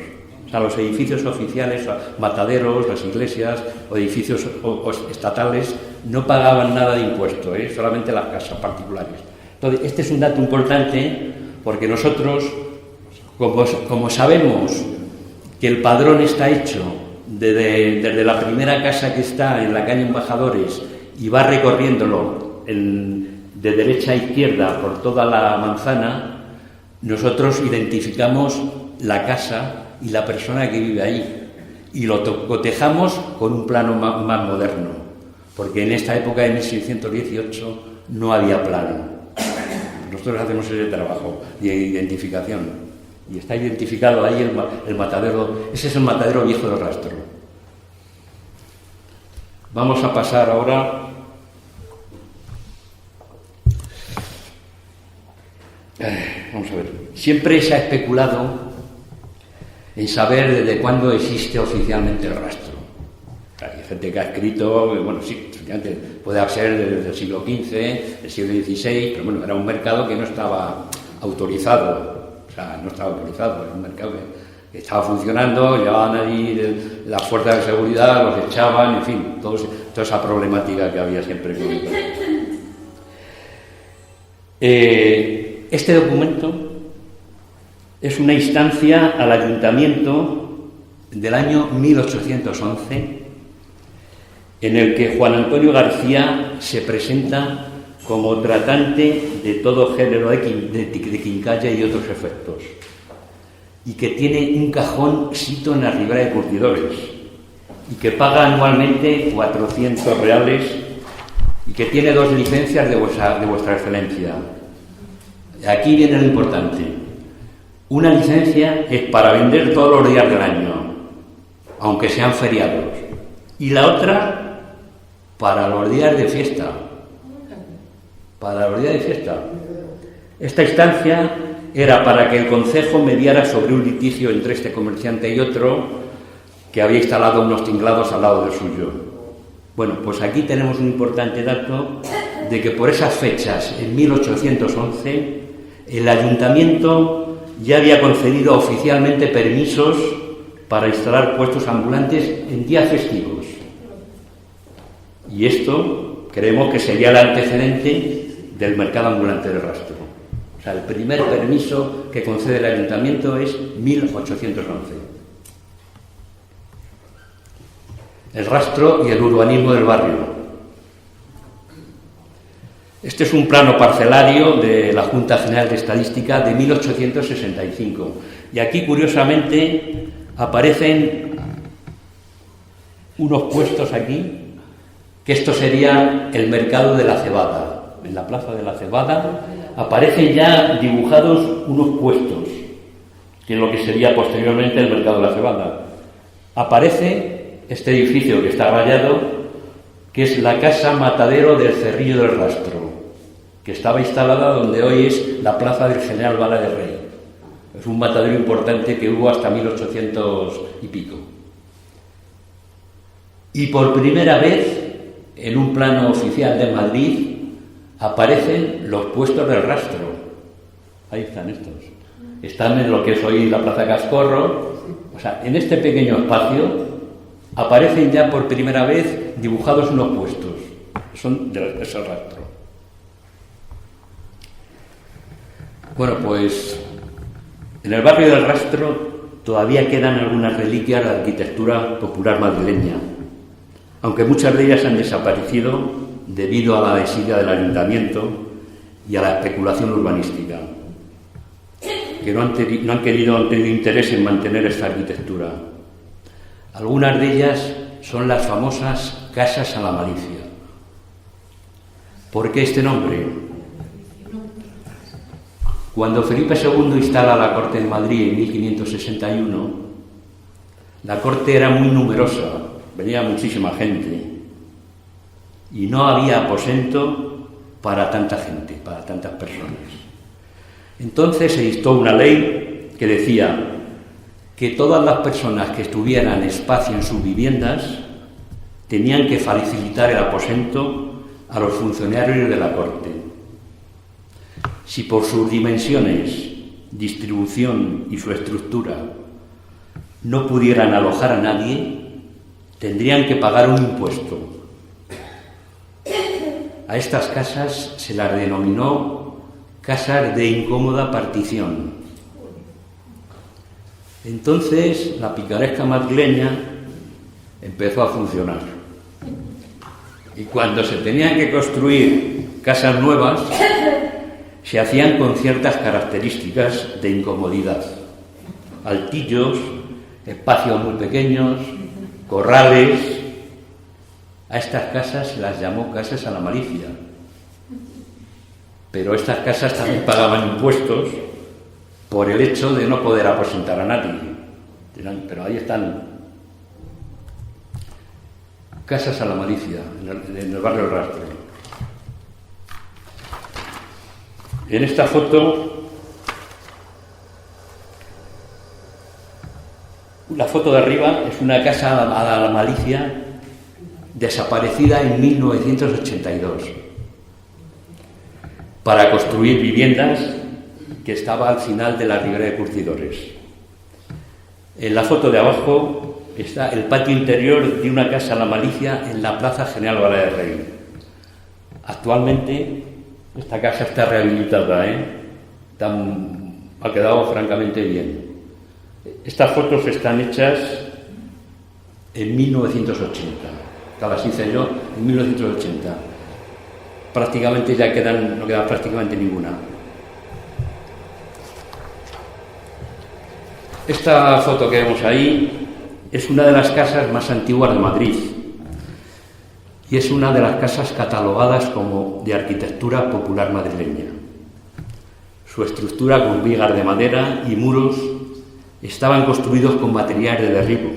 O sea, los edificios oficiales, mataderos, las iglesias o edificios estatales no pagaban nada de impuesto, solamente las casas particulares. Entonces, este es un dato importante porque nosotros, como sabemos que el padrón está hecho desde la primera casa que está en la calle Embajadores y va recorriéndolo de derecha a izquierda por toda la manzana, nosotros identificamos la casa y la persona que vive ahí y lo cotejamos con un plano más moderno, porque en esta época de 1618 no había plano. Nosotros hacemos ese trabajo de identificación y está identificado ahí el matadero. Ese es el matadero viejo del Rastro. Vamos a pasar ahora vamos a ver. Siempre se ha especulado en saber desde cuándo existe oficialmente el rastro. Hay gente que ha escrito, bueno, sí, puede ser desde el siglo XV, el siglo XVI, pero bueno, era un mercado que no estaba autorizado, era un mercado que estaba funcionando, llevaban ahí las fuerzas de seguridad, los echaban, en fin, toda esa problemática que había siempre con el rastro. Este documento es una instancia al ayuntamiento del año 1811 en el que Juan Antonio García se presenta como tratante de todo género de quincalla y otros efectos y que tiene un cajón sito en la Ribera de Curtidores y que paga anualmente 400 reales y que tiene 2 licencias de vuestra excelencia. Aquí viene lo importante. Una licencia es para vender todos los días del año, aunque sean feriados, y la otra para los días de fiesta. Para los días de fiesta. Esta instancia era para que el concejo mediara sobre un litigio entre este comerciante y otro que había instalado unos tinglados al lado del suyo. Bueno, pues aquí tenemos un importante dato de que por esas fechas, en 1811, el ayuntamiento ya había concedido oficialmente permisos para instalar puestos ambulantes en días festivos. Y esto creemos que sería el antecedente del mercado ambulante del Rastro. O sea, el primer permiso que concede el ayuntamiento es 1811. El Rastro y el urbanismo del barrio. Este es un plano parcelario de la Junta General de Estadística de 1865. Y aquí, curiosamente, aparecen unos puestos aquí, que esto sería el mercado de la cebada. En la plaza de la cebada aparecen ya dibujados unos puestos, que es lo que sería posteriormente el mercado de la cebada. Aparece este edificio que está rayado, que es la Casa Matadero del Cerrillo del Rastro, que estaba instalada donde hoy es la plaza del General Vara de Rey. Es un matadero importante que hubo hasta 1800 y pico. Y por primera vez, en un plano oficial de Madrid, aparecen los puestos del Rastro. Ahí están estos. Están en lo que es hoy la Plaza Cascorro. O sea, en este pequeño espacio aparecen ya por primera vez dibujados unos puestos. Son de ese Rastro. Bueno, pues en el barrio del Rastro todavía quedan algunas reliquias de la arquitectura popular madrileña, aunque muchas de ellas han desaparecido debido a la desidia del ayuntamiento y a la especulación urbanística, que no han tenido interés en mantener esta arquitectura. Algunas de ellas son las famosas casas a la malicia. ¿Por qué este nombre? Cuando Felipe II instala la corte en Madrid en 1561, la corte era muy numerosa, venía muchísima gente y no había aposento para tanta gente, para tantas personas. Entonces se dictó una ley que decía que todas las personas que tuvieran espacio en sus viviendas tenían que facilitar el aposento a los funcionarios de la corte. Si por sus dimensiones, distribución y su estructura no pudieran alojar a nadie, tendrían que pagar un impuesto. A estas casas se las denominó casas de incómoda partición. Entonces la picaresca madrileña empezó a funcionar. Y cuando se tenían que construir casas nuevas, se hacían con ciertas características de incomodidad. Altillos, espacios muy pequeños, corrales. A estas casas se las llamó casas a la malicia. Pero estas casas también pagaban impuestos por el hecho de no poder aposentar a nadie. Pero ahí están. Casas a la malicia, en el barrio del Rastro. En esta foto, la foto de arriba es una casa a la malicia desaparecida en 1982 para construir viviendas que estaba al final de la ribera de Curtidores. En la foto de abajo está el patio interior de una casa a la malicia en la Plaza General Vara del Rey. Actualmente esta casa está rehabilitada, ha quedado francamente bien. Estas fotos están hechas en 1980. Las hice yo en 1980. Prácticamente ya no queda prácticamente ninguna. Esta foto que vemos ahí es una de las casas más antiguas de Madrid y es una de las casas catalogadas como de arquitectura popular madrileña. Su estructura con vigas de madera y muros estaban construidos con materiales de derribo,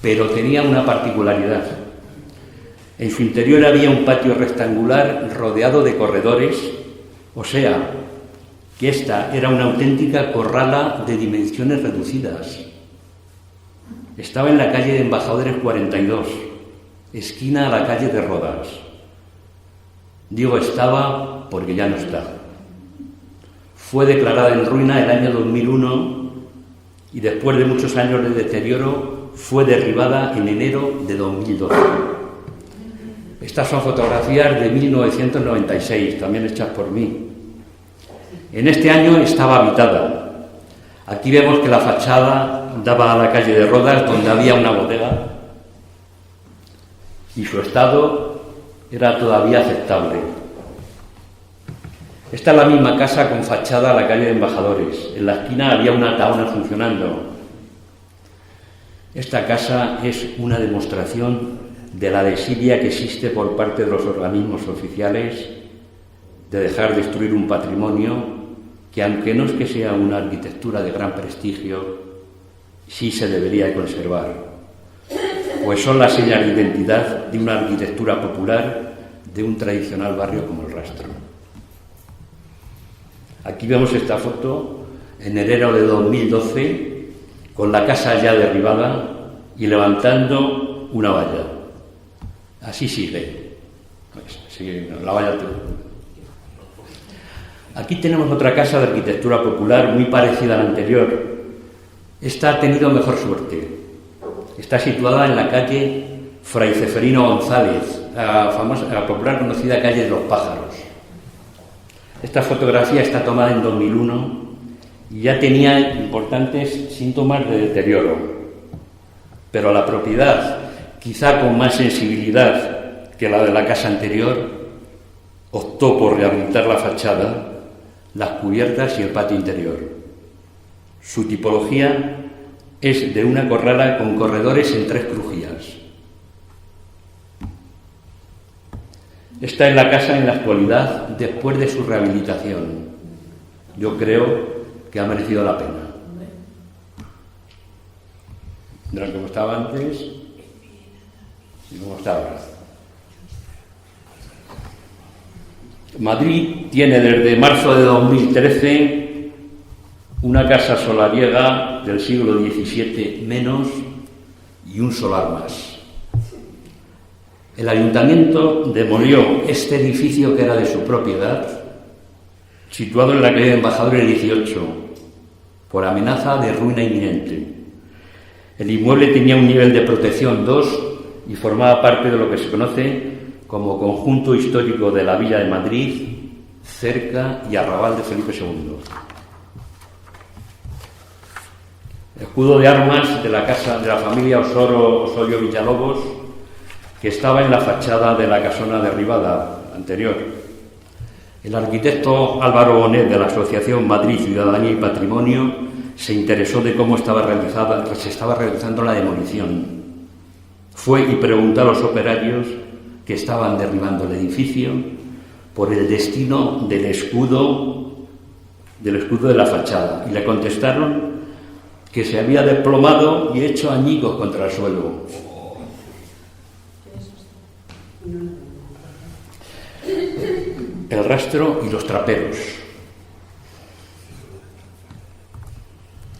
pero tenía una particularidad. En su interior había un patio rectangular rodeado de corredores, o sea, que esta era una auténtica corrala de dimensiones reducidas. Estaba en la calle de Embajadores 42, esquina a la calle de Rodas. Digo estaba porque ya no está. Fue declarada en ruina el año 2001 y después de muchos años de deterioro fue derribada en enero de 2012. Estas son fotografías de 1996, también hechas por mí. En este año estaba habitada. Aquí vemos que la fachada daba a la calle de Rodas, donde había una bodega, y su estado era todavía aceptable. Esta es la misma casa con fachada a la calle de Embajadores. En la esquina había una taona funcionando. Esta casa es una demostración de la desidia que existe por parte de los organismos oficiales de dejar destruir un patrimonio que, aunque no es que sea una arquitectura de gran prestigio, sí se debería de conservar, pues son las señas de identidad de una arquitectura popular de un tradicional barrio como el Rastro. Aquí vemos esta foto en enero de 2012, con la casa ya derribada y levantando una valla. Así sigue. Sigue la valla. Aquí tenemos otra casa de arquitectura popular muy parecida a la anterior. Esta ha tenido mejor suerte. Está situada en la calle Fray Ceferino González, la popular conocida calle de los Pájaros. Esta fotografía está tomada en 2001 y ya tenía importantes síntomas de deterioro. Pero la propiedad, quizá con más sensibilidad que la de la casa anterior, optó por rehabilitar la fachada, las cubiertas y el patio interior. Su tipología es de una corrala con corredores en 3 crujías. Esta es la casa en la actualidad después de su rehabilitación. Yo creo que ha merecido la pena. De lo que estaba antes y cómo está ahora. Madrid tiene desde marzo de 2013 una casa solariega del siglo XVII menos y un solar más. El ayuntamiento demolió este edificio que era de su propiedad, situado en la calle de Embajadores 18, por amenaza de ruina inminente. El inmueble tenía un nivel de protección 2 y formaba parte de lo que se conoce como Conjunto Histórico de la Villa de Madrid, cerca y arrabal de Felipe II. Escudo de armas de la casa de la familia Osorio Villalobos, que estaba en la fachada de la casona derribada anterior. El arquitecto Álvaro Bonet, de la Asociación Madrid Ciudadanía y Patrimonio, se interesó de cómo se estaba realizando la demolición. Fue y preguntó a los operarios que estaban derribando el edificio por el destino del escudo de la fachada, y le contestaron que se había desplomado y hecho añicos contra el suelo. El rastro y los traperos.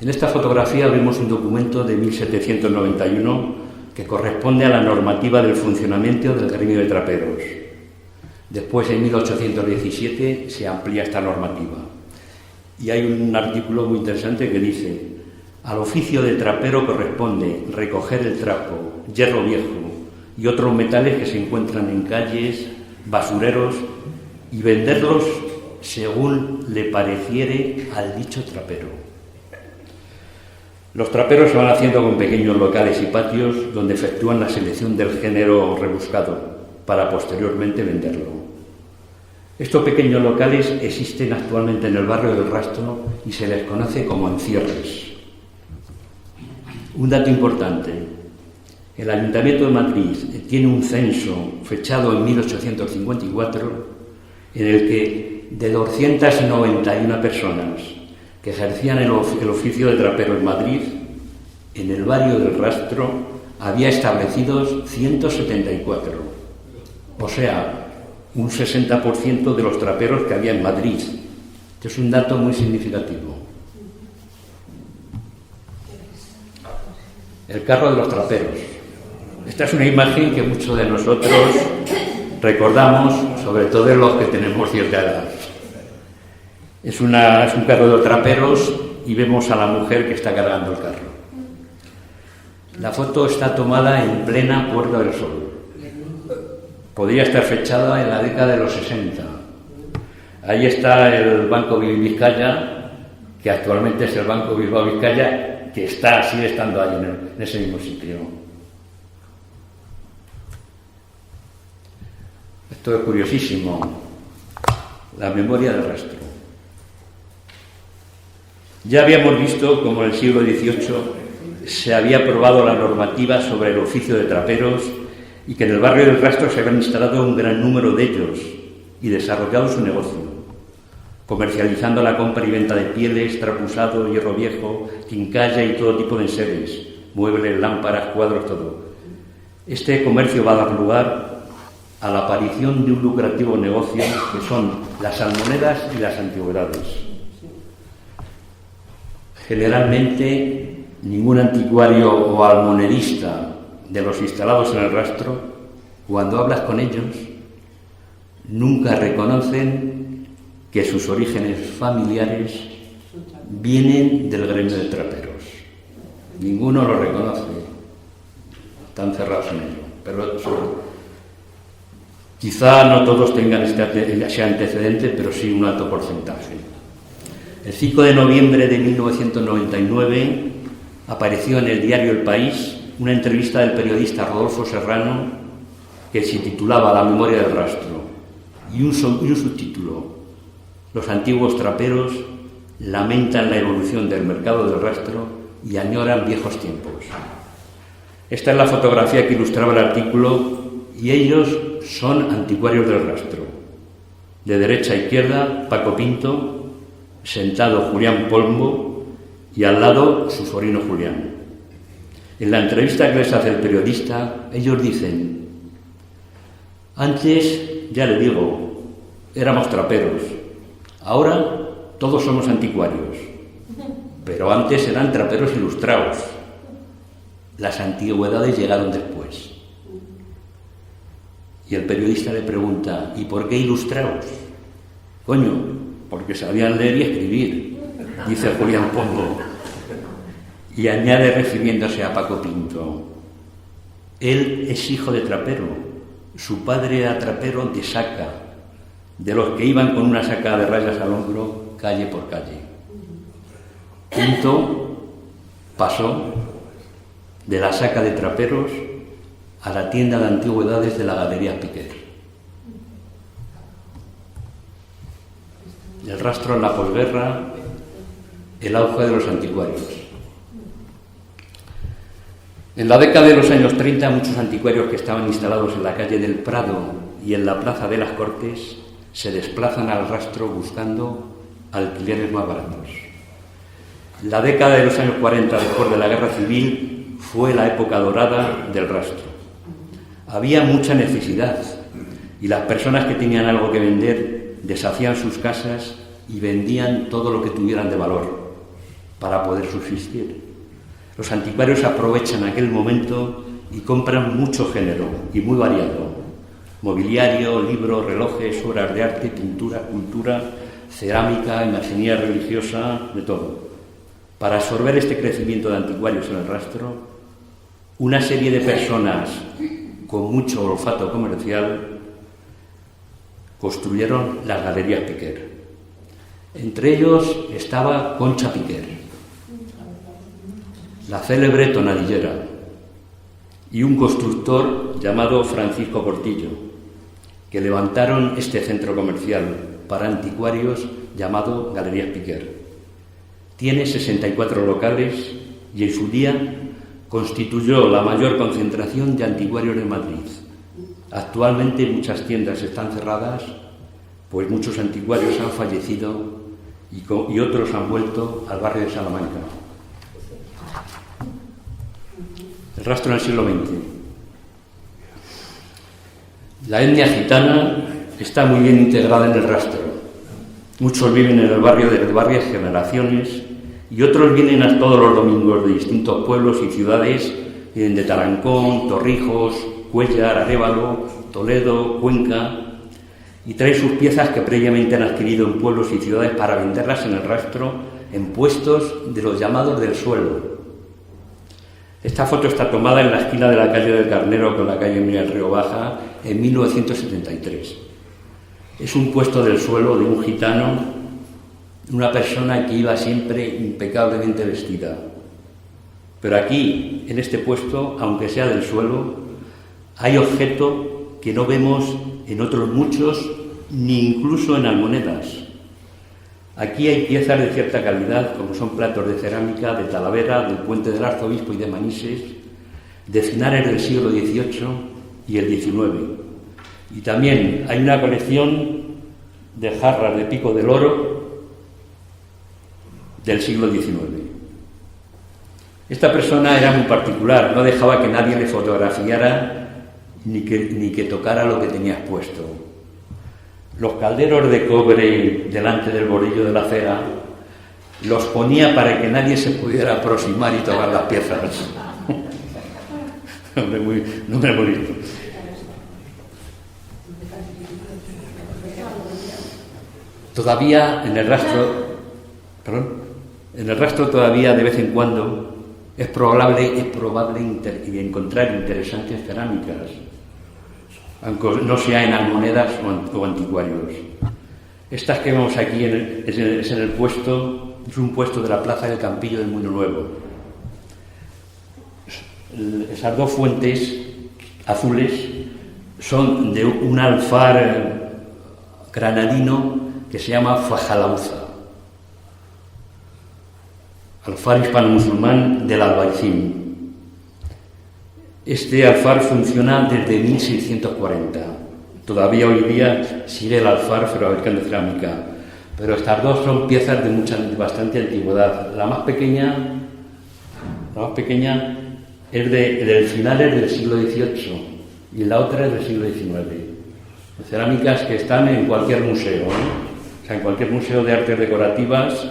En esta fotografía vemos un documento de 1791 que corresponde a la normativa del funcionamiento del gremio de traperos. Después, en 1817, se amplía esta normativa. Y hay un artículo muy interesante que dice: al oficio de trapero corresponde recoger el trapo, hierro viejo y otros metales que se encuentran en calles, basureros, y venderlos según le pareciere al dicho trapero. Los traperos se van haciendo con pequeños locales y patios donde efectúan la selección del género rebuscado para posteriormente venderlo. Estos pequeños locales existen actualmente en el barrio del Rastro y se les conoce como encierres. Un dato importante: el Ayuntamiento de Madrid tiene un censo fechado en 1854 en el que de 291 personas que ejercían el oficio de trapero en Madrid, en el barrio del Rastro había establecidos 174, o sea, un 60% de los traperos que había en Madrid. Este es un dato muy significativo. El carro de los traperos. Esta es una imagen que muchos de nosotros recordamos, sobre todo los que tenemos cierta edad. Es un carro de traperos y vemos a la mujer que está cargando el carro. La foto está tomada en plena Puerta del Sol. Podría estar fechada en la década de los 60. Ahí está el Banco Vizcaya, que actualmente es el Banco Bilbao Vizcaya, que sigue estando ahí en ese mismo sitio. Esto es curiosísimo. La memoria del rastro. Ya habíamos visto cómo en el siglo XVIII se había aprobado la normativa sobre el oficio de traperos y que en el barrio del Rastro se habían instalado un gran número de ellos y desarrollado su negocio, comercializando la compra y venta de pieles, trapusado, hierro viejo, quincalla y todo tipo de enseres, muebles, lámparas, cuadros, todo. Este comercio va a dar lugar a la aparición de un lucrativo negocio que son las almonedas y las antigüedades. Generalmente, ningún anticuario o almonerista de los instalados en el Rastro, cuando hablas con ellos, nunca reconocen que sus orígenes familiares vienen del gremio de traperos. Ninguno lo reconoce. Están cerrados en ello. Pero quizá no todos tengan ese antecedente, pero sí un alto porcentaje. El 5 de noviembre de 1999 apareció en el diario El País una entrevista del periodista Rodolfo Serrano que se titulaba La memoria del rastro y un subtítulo: Los antiguos traperos lamentan la evolución del mercado del rastro y añoran viejos tiempos. Esta es la fotografía que ilustraba el artículo y ellos son anticuarios del rastro. De derecha a izquierda, Paco Pinto, sentado Julián Polmo y al lado su sobrino Julián. En la entrevista que les hace el periodista, ellos dicen: antes, ya le digo, éramos traperos, ahora todos somos anticuarios, pero antes eran traperos ilustrados. Las antigüedades llegaron después. Y el periodista le pregunta: ¿y por qué ilustrados? Coño, porque sabían leer y escribir, dice Julián Pombo. Y añade, refiriéndose a Paco Pinto: él es hijo de trapero, su padre era trapero de Saca, de los que iban con una saca de rayas al hombro calle por calle. Pinto pasó de la saca de traperos a la tienda de antigüedades de la Galería Piquer. El rastro en la posguerra, el auge de los anticuarios. En la década de los años 30, muchos anticuarios que estaban instalados en la calle del Prado y en la Plaza de las Cortes se desplazan al rastro buscando alquileres más baratos. La década de los años 40, después de la Guerra Civil, fue la época dorada del rastro. Había mucha necesidad y las personas que tenían algo que vender deshacían sus casas y vendían todo lo que tuvieran de valor para poder subsistir. Los anticuarios aprovechan aquel momento y compran mucho género y muy variado: mobiliario, libros, relojes, obras de arte, pintura, cultura, cerámica, imaginería religiosa, de todo. Para absorber este crecimiento de anticuarios en el rastro, una serie de personas con mucho olfato comercial construyeron las Galerías Piquer. Entre ellos estaba Concha Piquer, la célebre tonadillera, y un constructor llamado Francisco Portillo, que levantaron este centro comercial para anticuarios llamado Galerías Piquer. Tiene 64 locales y en su día constituyó la mayor concentración de anticuarios de Madrid. Actualmente muchas tiendas están cerradas, pues muchos anticuarios han fallecido y otros han vuelto al barrio de Salamanca. El rastro en el siglo XX. La etnia gitana está muy bien integrada en el rastro. Muchos viven en el barrio de varias generaciones y otros vienen a todos los domingos de distintos pueblos y ciudades, vienen de Tarancón, Torrijos, Cuéllar, Arévalo, Toledo, Cuenca, y traen sus piezas que previamente han adquirido en pueblos y ciudades para venderlas en el rastro en puestos de los llamados del suelo. Esta foto está tomada en la esquina de la calle del Carnero con la calle Miguel Río Baja en 1973. Es un puesto del suelo de un gitano, una persona que iba siempre impecablemente vestida. Pero aquí, en este puesto, aunque sea del suelo, hay objeto que no vemos en otros muchos, ni incluso en almonedas. Aquí hay piezas de cierta calidad, como son platos de cerámica de Talavera, del Puente del Arzobispo y de Manises, de finales del siglo XVIII y el XIX. Y también hay una colección de jarras de pico del oro del siglo XIX. Esta persona era muy particular, no dejaba que nadie le fotografiara ni que tocara lo que tenía expuesto. Los calderos de cobre delante del bordillo de la acera los ponía para que nadie se pudiera aproximar y tocar las piezas. Hombre muy bonito. Todavía en el rastro todavía de vez en cuando es probable encontrar interesantes cerámicas, aunque no sea en almonedas o anticuarios. Estas que vemos aquí es un puesto de la Plaza del Campillo del Mundo Nuevo. Esas dos fuentes azules son de un alfar granadino que se llama Fajalauza, alfar hispano-musulmán del Albaicín. Este alfar funciona desde 1640. Todavía hoy día sigue el alfar fabricando cerámica, pero estas dos son piezas de bastante antigüedad. La más pequeña es de finales del siglo XVIII y la otra es del siglo XIX. Cerámicas que están en cualquier museo, O sea, en cualquier museo de artes decorativas.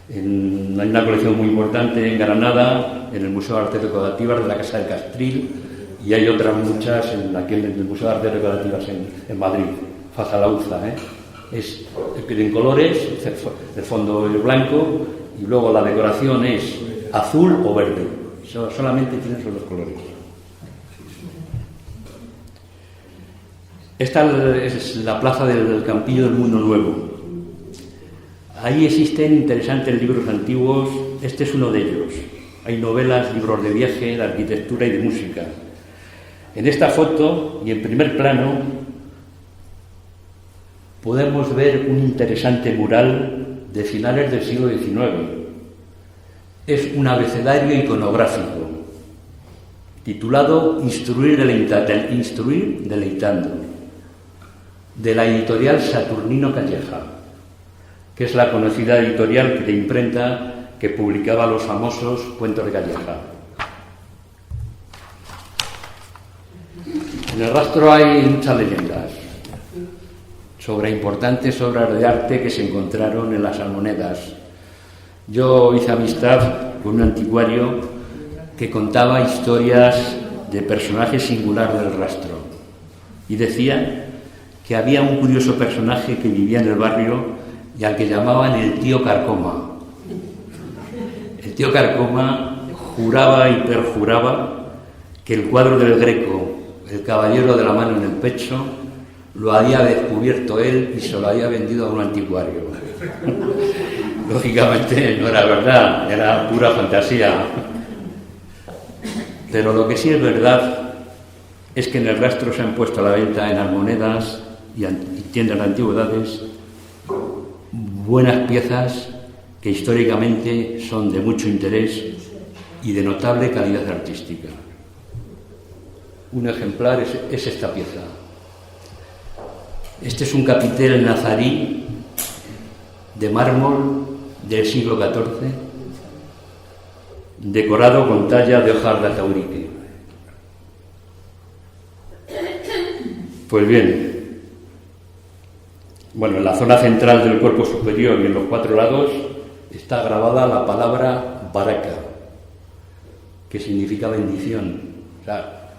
Hay una colección muy importante en Granada, en el Museo de Artes Decorativas de la Casa del Castril, y hay otras muchas en el Museo de Artes Decorativas en Madrid. Fajalauza, es en colores, el fondo es blanco y luego la decoración es azul o verde. Solamente tiene esos dos colores. Esta es la plaza del Campillo del Mundo Nuevo. Ahí existen interesantes libros antiguos, este es uno de ellos. Hay novelas, libros de viaje, de arquitectura y de música. En esta foto, y en primer plano, podemos ver un interesante mural de finales del siglo XIX. Es un abecedario iconográfico, titulado Instruir deleitando, de la editorial Saturnino Calleja, que es la conocida editorial de imprenta que publicaba los famosos cuentos de Calleja. En el rastro hay muchas leyendas sobre importantes obras de arte que se encontraron en las almonedas. Yo hice amistad con un anticuario que contaba historias de personajes singulares del rastro y decía que había un curioso personaje que vivía en el barrio y al que llamaban el tío Carcoma. El tío Carcoma juraba y perjuraba que el cuadro del Greco, el caballero de la mano en el pecho, lo había descubierto él y se lo había vendido a un anticuario. Lógicamente no era verdad, era pura fantasía. Pero lo que sí es verdad es que en el rastro se han puesto a la venta en almonedas y tiendas de antigüedades buenas piezas que históricamente son de mucho interés y de notable calidad artística. Un ejemplar es esta pieza. Este es un capitel nazarí de mármol del siglo XIV, decorado con talla de hojas de ataurique. Pues bien, en la zona central del cuerpo superior y en los 4 lados está grabada la palabra baraka, que significa bendición. O sea,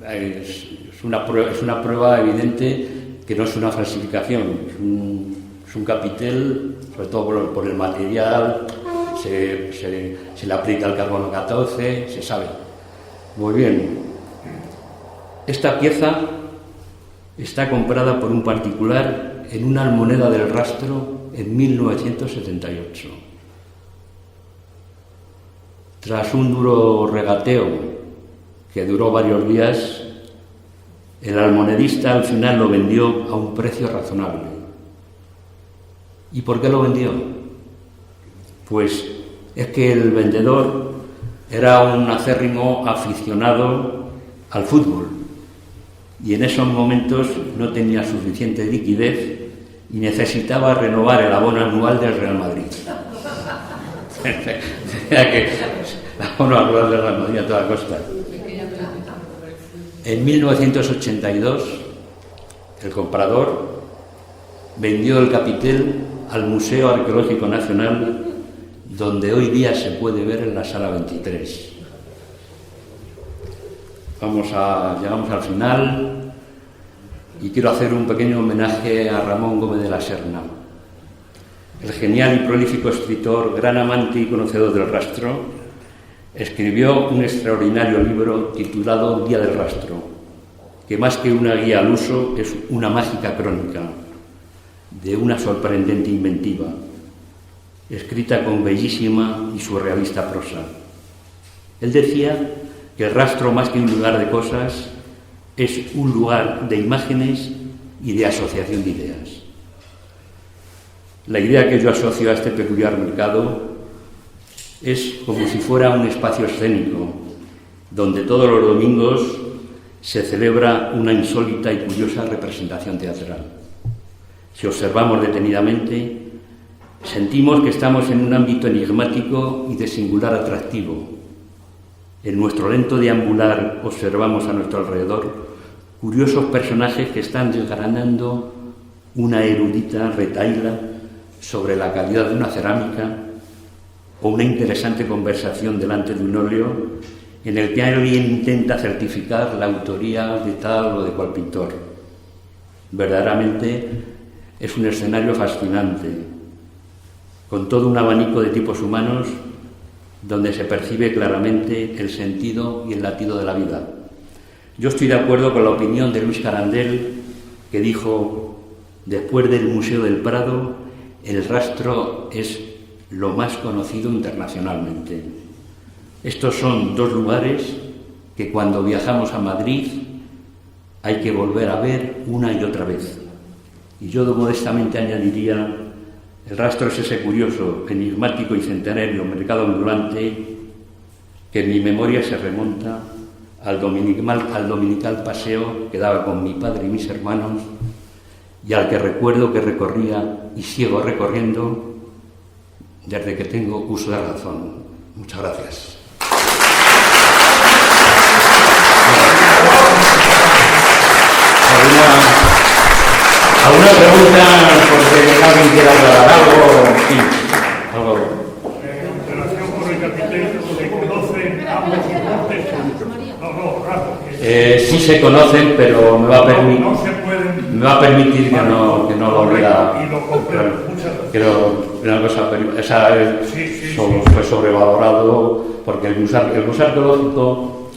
es una prueba evidente que no es una falsificación, es un capitel, sobre todo por el material, se le aplica el carbono 14, se sabe. Muy bien, esta pieza está comprada por un particular en una almoneda del rastro en 1978. Tras un duro regateo que duró varios días, el almonedista al final lo vendió a un precio razonable. ¿Y por qué lo vendió? Pues es que el vendedor era un acérrimo aficionado al fútbol y en esos momentos no tenía suficiente liquidez y necesitaba renovar el abono anual del Real Madrid. El abono anual del Real Madrid a toda costa. En 1982, el comprador vendió el capitel al Museo Arqueológico Nacional, donde hoy día se puede ver en la sala 23. Llegamos al final y quiero hacer un pequeño homenaje a Ramón Gómez de la Serna, el genial y prolífico escritor, gran amante y conocedor del rastro. Escribió un extraordinario libro titulado Guía del Rastro, que más que una guía al uso es una mágica crónica de una sorprendente inventiva, escrita con bellísima y surrealista prosa. Él decía que el rastro, más que un lugar de cosas, es un lugar de imágenes y de asociación de ideas. La idea que yo asocio a este peculiar mercado es como si fuera un espacio escénico, donde todos los domingos se celebra una insólita y curiosa representación teatral. Si observamos detenidamente, sentimos que estamos en un ámbito enigmático y de singular atractivo. En nuestro lento deambular observamos a nuestro alrededor curiosos personajes que están desgranando una erudita retahíla sobre la calidad de una cerámica o una interesante conversación delante de un óleo en el que alguien intenta certificar la autoría de tal o de cual pintor. Verdaderamente es un escenario fascinante, con todo un abanico de tipos humanos donde se percibe claramente el sentido y el latido de la vida. Yo estoy de acuerdo con la opinión de Luis Carandel, que dijo: después del Museo del Prado, el Rastro es lo más conocido internacionalmente. Estos son dos lugares que cuando viajamos a Madrid hay que volver a ver una y otra vez. Y yo modestamente añadiría: el Rastro es ese curioso, enigmático y centenario mercado ambulante que en mi memoria se remonta al dominical paseo que daba con mi padre y mis hermanos, y al que recuerdo que recorría y sigo recorriendo desde que tengo uso de razón. Muchas gracias. ¿Alguna pregunta? Porque alguien quiera hablar algo. Sí, algo. En relación con el capitel, ¿se conocen ambos soportes? No, raro. Sí se conocen, pero me va a permitir que no lo lea. Y lo comprendo. Creo que una cosa fue sobrevalorado, porque el museo arqueológico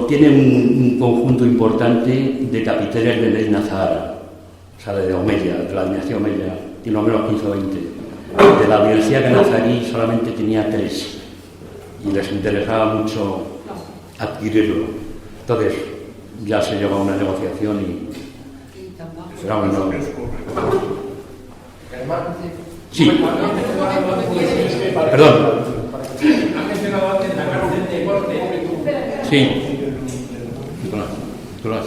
tiene un conjunto importante de capiteles de Medina Zahara. O sea, de Omeya, de la dinastía Omeya, tiene al menos 15 o 20. De la dinastía Canazarí solamente tenía 3 y les interesaba mucho adquirirlo. Entonces ya se llegó a una negociación y será un enorme. Sí. Perdón. Sí. Nicolás.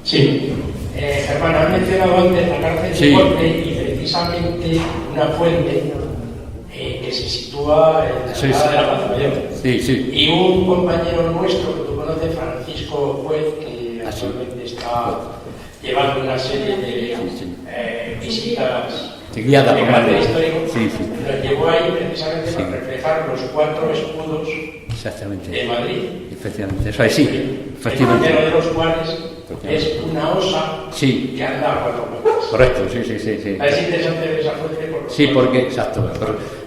Sí. Germán, has mencionado antes la cárcel de Corte y precisamente una fuente que se sitúa en la ciudad de la Plaza Mayor. Sí. Y un compañero nuestro que tú conoces, Francisco Juez, que actualmente está llevando una serie de visitas guiadas por Madrid. Nos llevó ahí precisamente para reflejar los 4 escudos de Madrid. Efectivamente, eso es, efectivamente. El primero de los cuales es una osa que anda a 4 patas. Correcto, sí. Es interesante ver esa fuente.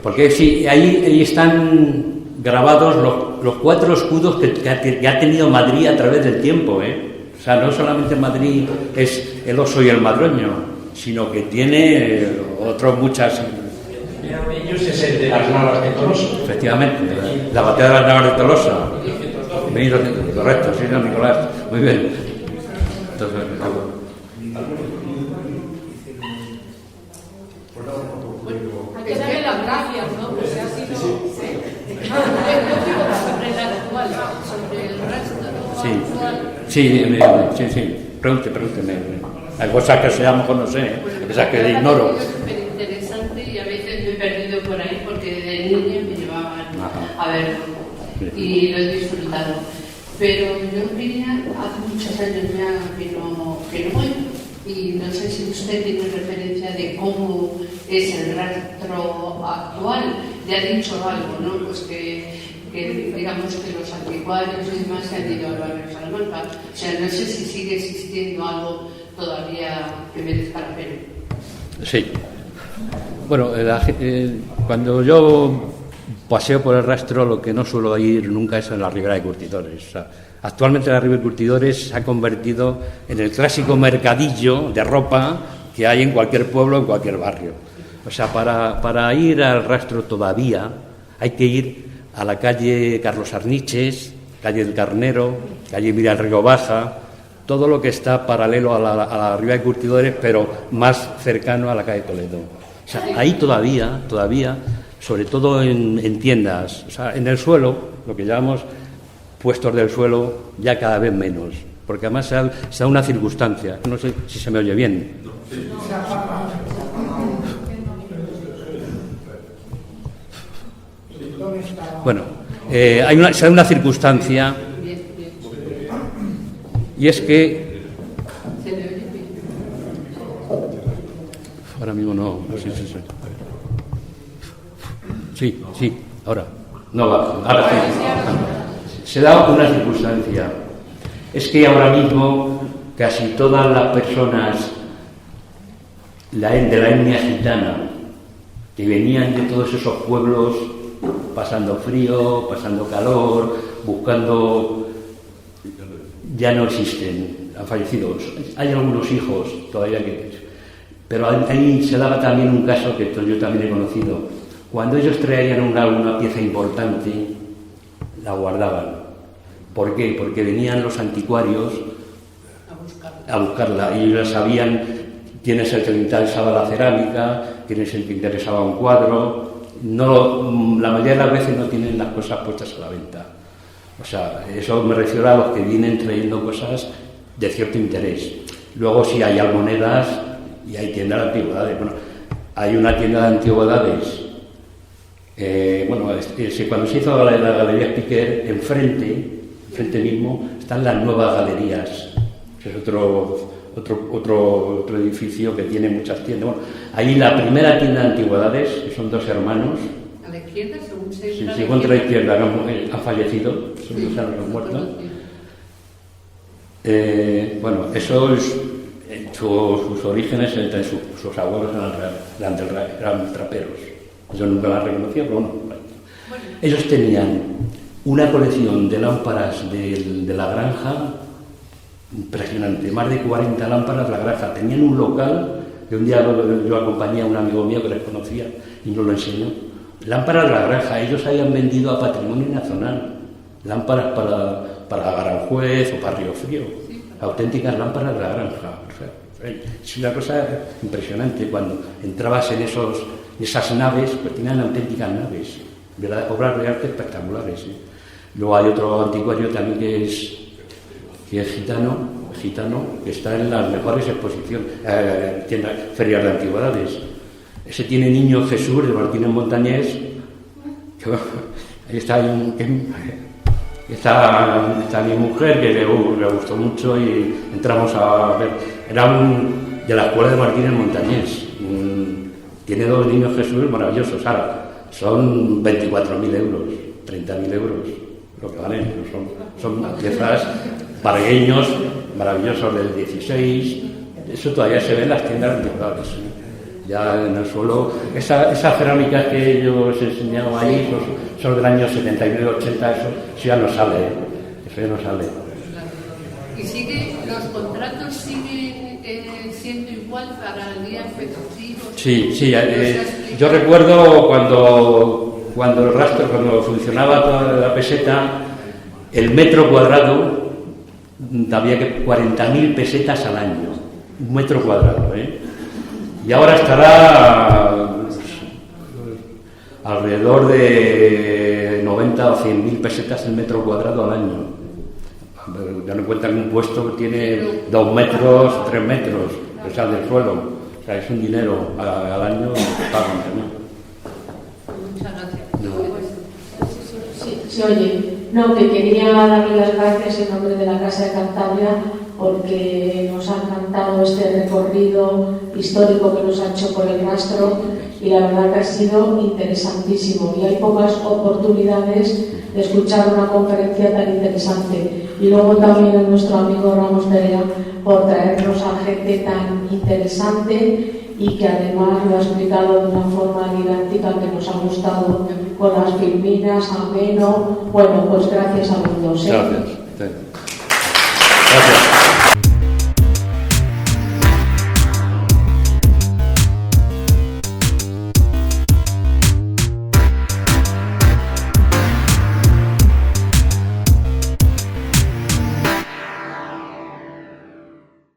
Porque ahí están grabados los 4 escudos que ha tenido Madrid a través del tiempo, O sea, no solamente Madrid es el oso y el madroño, sino que tiene otros muchas. Uno de ellos es el de las Navas de Tolosa. Efectivamente, la batalla de las Navas de Tolosa. Correcto, sí, don Nicolás. Muy bien. Entonces, hay que darle las gracias, ¿no? Porque ha sido sobre el actual, sobre el resto actual. Sí. Pregúnteme. Hay cosas que sea, a lo mejor no sé, cosas que ignoro. Es súper interesante y a veces me he perdido por ahí porque de niña me llevaban a verlo y lo he disfrutado. Pero yo quería, hace muchos años ya que no voy, y no sé si usted tiene referencia de cómo es el rastro actual. Ya ha dicho algo, ¿no? Pues que digamos que los anticuarios y demás se han ido al barrio de Salamanca. O sea, no sé si sigue existiendo algo todavía que merezca la pena. Sí. Bueno, cuando yo paseo por el Rastro, lo que no suelo ir nunca es en la Ribera de Curtidores. O sea, actualmente la Ribera de Curtidores se ha convertido en el clásico mercadillo de ropa que hay en cualquier pueblo, en cualquier barrio. O sea, para ir al Rastro todavía hay que ir a la calle Carlos Arniches, calle del Carnero, calle Mira el Río Baja, todo lo que está paralelo a la Ribera de Curtidores, pero más cercano a la calle Toledo. O sea, ahí todavía, sobre todo en tiendas, o sea, en el suelo, lo que llamamos puestos del suelo, ya cada vez menos, porque además se da una circunstancia, no sé si se me oye bien. Bueno, se da una circunstancia, y es que ahora mismo no. Sí, ahora. No, ahora sí. Se da una circunstancia. Es que ahora mismo casi todas las personas de la etnia gitana que venían de todos esos pueblos pasando frío, pasando calor, buscando ya no existen, han fallecido. Hay algunos hijos todavía pero ahí se daba también un caso que yo también he conocido. Cuando ellos traían una pieza importante, la guardaban. ¿Por qué? Porque venían los anticuarios a buscarla y ellos sabían quién es el que le interesaba la cerámica, quién es el que interesaba un cuadro. No, la mayoría de las veces no tienen las cosas puestas a la venta. O sea, eso me refiero a los que vienen trayendo cosas de cierto interés. Luego sí hay almonedas y hay tiendas de antigüedades. Bueno, hay una tienda de antigüedades. Cuando se hizo la Galería Piquer, enfrente mismo, están las nuevas galerías. Que es otro edificio que tiene muchas tiendas. Bueno, ahí la primera tienda de antigüedades, que son dos hermanos. ¿A la izquierda? Según se Sí, contra la izquierda, han fallecido, son dos hermanos muertos. Eso es, sus orígenes entre sus abuelos eran traperos. Yo nunca la reconocía, pero bueno. Ellos tenían una colección de lámparas de la granja impresionante, más de 40 lámparas de la granja. Tenían un local, que un día yo acompañé a un amigo mío que les conocía y nos lo enseñó. Lámparas de la granja, ellos habían vendido a Patrimonio Nacional, lámparas para Aranjuez o para Río Frío, auténticas lámparas de la granja. Es una cosa impresionante. Cuando entrabas en esas naves, pues tenían auténticas naves, obras de arte espectaculares. Luego hay otro anticuario también que es gitano, que está en las mejores exposiciones, ferias de antigüedades. Ese tiene Niño Jesús de Martínez Montañés, que ahí está mi mujer, que le gustó mucho y entramos a ver. Era de la escuela de Martínez Montañés. Tiene dos Niños Jesús maravillosos. Ahora, son 24.000 euros, 30.000 euros, lo que valen. Son piezas pargueños maravillosos del 16. Eso todavía se ve en las tiendas antigüedades. Ya en el suelo, esas cerámicas que ellos enseñaban ahí, son del año 79, 80, eso ya no sale, eso ya no sale. ¿Y los contratos siguen siendo igual para días festivos? Sí, yo recuerdo cuando funcionaba toda la peseta, el metro cuadrado había que 40.000 pesetas al año, un metro cuadrado, Y ahora estará alrededor de 90 o 100.000 pesetas el metro cuadrado al año. Ya no cuentan un puesto que tiene 2 metros, 3 metros, que sale del suelo. O sea, es un dinero al año que pagan también. Muchas gracias. Sí, oye. No, que quería darle las gracias en nombre de la Casa de Cantabria porque nos han encantado este recorrido histórico que nos ha hecho por el rastro y la verdad que ha sido interesantísimo y hay pocas oportunidades de escuchar una conferencia tan interesante. Y luego también a nuestro amigo Ramos Perea por traernos a gente tan interesante y que además lo ha explicado de una forma didáctica que nos ha gustado, con las filminas, ameno. Bueno, pues gracias a los dos. Gracias.